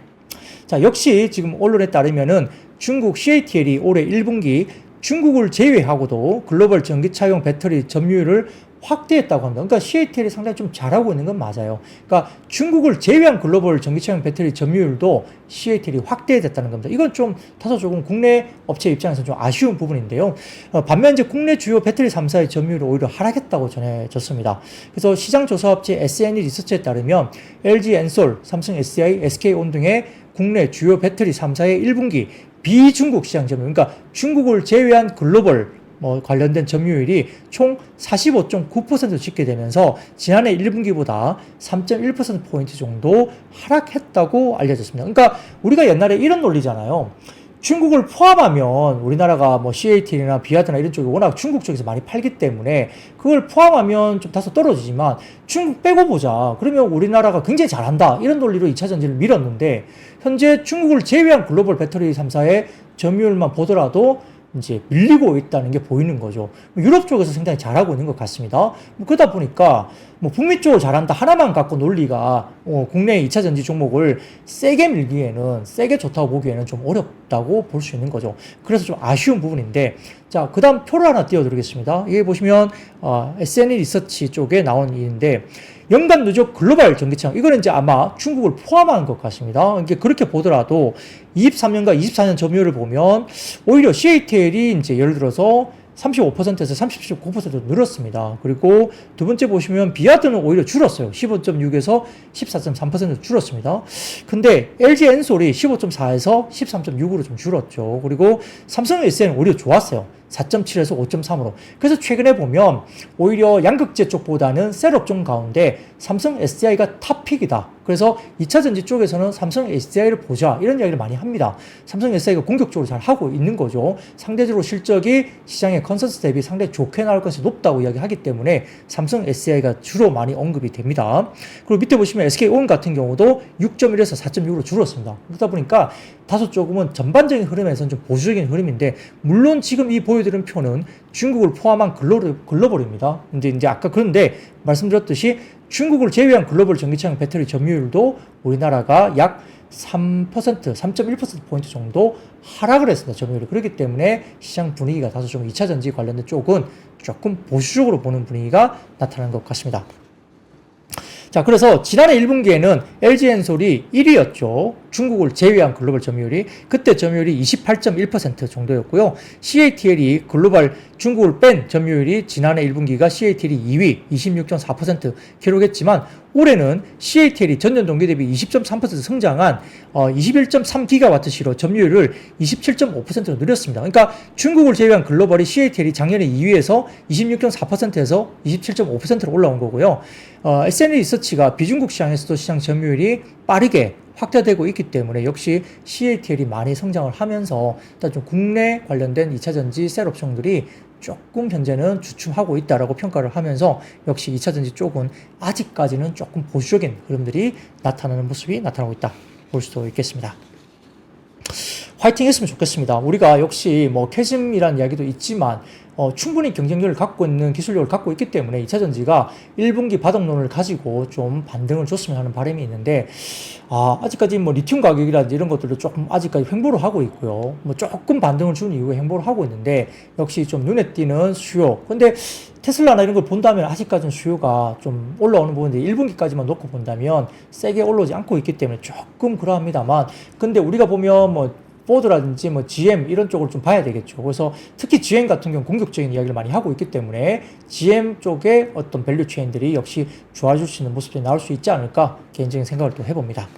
자 역시 지금 언론에 따르면은 중국 CATL이 올해 1분기 중국을 제외하고도 글로벌 전기차용 배터리 점유율을 확대했다고 합니다. 그러니까 CATL이 상당히 좀 잘하고 있는 건 맞아요. 그러니까 중국을 제외한 글로벌 전기차용 배터리 점유율도 CATL이 확대됐다는 겁니다. 이건 좀 다소 조금 국내 업체 입장에서 좀 아쉬운 부분인데요. 반면 이제 국내 주요 배터리 3사의 점유율이 오히려 하락했다고 전해졌습니다. 그래서 시장조사업체 SNE 리서치에 따르면 LG 엔솔, 삼성 SDI, SK온 등의 국내 주요 배터리 3사의 1분기 비중국 시장 점유율, 그러니까 중국을 제외한 글로벌 관련된 점유율이 총 45.9% 찍게 되면서 지난해 1분기보다 3.1%포인트 정도 하락했다고 알려졌습니다. 그러니까 우리가 옛날에 이런 논리잖아요. 중국을 포함하면 우리나라가 뭐 CATL이나 비아드나 이런 쪽이 워낙 중국 쪽에서 많이 팔기 때문에 그걸 포함하면 좀 다소 떨어지지만 중국 빼고 보자. 그러면 우리나라가 굉장히 잘한다. 이런 논리로 2차전지를 밀었는데 현재 중국을 제외한 글로벌 배터리 3사의 점유율만 보더라도 이제 밀리고 있다는 게 보이는 거죠. 유럽 쪽에서 상당히 잘하고 있는 것 같습니다. 그러다 보니까 북미 쪽으로 잘한다 하나만 갖고 논리가 국내 2차 전지 종목을 세게 밀기에는 세게 좋다고 보기에는 좀 어렵다고 볼 수 있는 거죠. 그래서 좀 아쉬운 부분인데 자 그다음 표를 하나 띄워드리겠습니다. 이게 보시면 SNE 리서치 쪽에 나온 일인데 연간 누적 글로벌 전기차량, 이거는 이제 아마 중국을 포함한 것 같습니다. 이게 그렇게 보더라도 23년과 24년 점유율을 보면 오히려 CATL이 이제 예를 들어서 35%에서 37.9% 늘었습니다. 그리고 두 번째 보시면 비아트는 오히려 줄었어요. 15.6에서 14.3% 줄었습니다. 근데 LG 엔솔이 15.4에서 13.6으로 좀 줄었죠. 그리고 삼성 SN은 오히려 좋았어요. 4.7에서 5.3으로. 그래서 최근에 보면 오히려 양극재 쪽보다는 셀 업종 가운데 삼성 SDI가 탑픽이다. 그래서 2차 전지 쪽에서는 삼성 SDI를 보자, 이런 이야기를 많이 합니다. 삼성 SDI가 공격적으로 잘 하고 있는 거죠. 상대적으로 실적이 시장의 컨센서스 대비 상당히 좋게 나올 것이 높다고 이야기하기 때문에 삼성 SDI가 주로 많이 언급이 됩니다. 그리고 밑에 보시면 SK온 같은 경우도 6.1에서 4.6으로 줄었습니다. 그러다 보니까 다소 조금은 전반적인 흐름에서는 좀 보수적인 흐름인데, 물론 지금 이 보여드린 표는 중국을 포함한 글로벌입니다. 이제 아까 그런데 말씀드렸듯이 중국을 제외한 글로벌 전기차량 배터리 점유율도 우리나라가 약 3%, 3.1%포인트 정도 하락을 했습니다. 점유율이. 그렇기 때문에 시장 분위기가 다소 좀 2차 전지 관련된 쪽은 조금 보수적으로 보는 분위기가 나타나는 것 같습니다. 자, 그래서 지난해 1분기에는 LG엔솔이 1위였죠. 중국을 제외한 글로벌 점유율이. 그때 점유율이 28.1% 정도였고요. CATL이 글로벌 중국을 뺀 점유율이 지난해 1분기가 CATL이 2위 26.4% 기록했지만, 올해는 CATL이 전년 동기 대비 20.3% 성장한 21.3GW시로 점유율을 27.5%로 늘렸습니다. 그러니까 중국을 제외한 글로벌이 CATL이 작년에 2위에서 26.4%에서 27.5%로 올라온 거고요. SNE 리서치가 비중국 시장에서도 시장 점유율이 빠르게 확대되고 있기 때문에 역시 CATL이 많이 성장을 하면서 일단 좀 국내 관련된 2차 전지 셀 옵션들이 조금 현재는 주춤하고 있다라고 평가를 하면서, 역시 2차 전지 쪽은 아직까지는 조금 보수적인 흐름들이 나타나는 모습이 나타나고 있다 볼 수도 있겠습니다. 화이팅 했으면 좋겠습니다. 우리가 역시 뭐 캐즘이라는 이야기도 있지만 충분히 경쟁력을 갖고 있는 기술력을 갖고 있기 때문에 2차 전지가 1분기 바닥론을 가지고 좀 반등을 줬으면 하는 바람이 있는데, 아직까지 뭐 리튬 가격이라든지 이런 것들도 조금 아직까지 횡보를 하고 있고요. 뭐 조금 반등을 준 이후에 횡보를 하고 있는데, 역시 좀 눈에 띄는 수요. 근데 테슬라나 이런 걸 본다면 아직까지는 수요가 좀 올라오는 부분인데 1분기까지만 놓고 본다면 세게 올라오지 않고 있기 때문에 조금 그러합니다만, 근데 우리가 보면 뭐 포드라든지 뭐 GM 이런 쪽을 좀 봐야 되겠죠. 그래서 특히 GM 같은 경우 공격적인 이야기를 많이 하고 있기 때문에 GM 쪽의 어떤 밸류 체인들이 역시 좋아질 수 있는 모습들이 나올 수 있지 않을까 개인적인 생각을 또 해봅니다.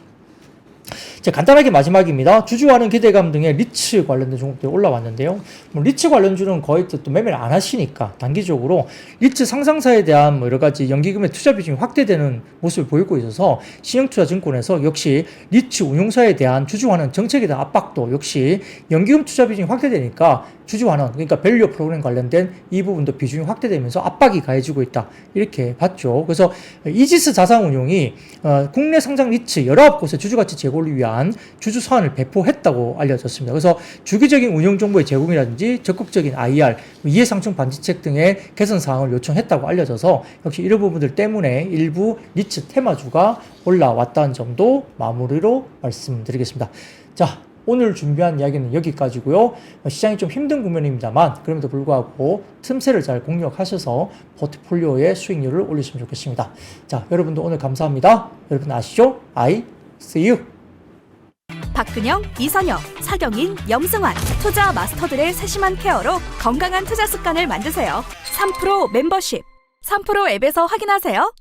자, 간단하게 마지막입니다. 주주와는 기대감 등의 리츠 관련된 종목들이 올라왔는데요. 뭐 리츠 관련주는 거의 또 매매를 안 하시니까 단기적으로 리츠 상장사에 대한 뭐 여러 가지 연기금의 투자 비중이 확대되는 모습을 보이고 있어서 신영투자증권에서 역시 리츠 운용사에 대한 주주환원 정책에 대한 압박도 역시 연기금 투자 비중이 확대되니까 주주환원, 그러니까 밸류 프로그램 관련된 이 부분도 비중이 확대되면서 압박이 가해지고 있다, 이렇게 봤죠. 그래서 이지스 자산운용이 국내 상장 리츠 19곳의 주주가치 제고를 위한 주주 서한을 배포했다고 알려졌습니다. 그래서 주기적인 운영 정보의 제공이라든지 적극적인 IR, 이해상충 반지책 등의 개선 사항을 요청했다고 알려져서 역시 이런 부분들 때문에 일부 리츠 테마주가 올라왔다는 점도 마무리로 말씀드리겠습니다. 자, 오늘 준비한 이야기는 여기까지고요. 시장이 좀 힘든 국면입니다만 그럼에도 불구하고 틈새를 잘 공략하셔서 포트폴리오의 수익률을 올리시면 좋겠습니다. 자, 여러분도 오늘 감사합니다. 여러분 아시죠? I see you. 박근영, 이선영, 사경인, 염승환 투자 마스터들의 세심한 케어로 건강한 투자 습관을 만드세요. 3프로 멤버십 3프로 앱에서 확인하세요.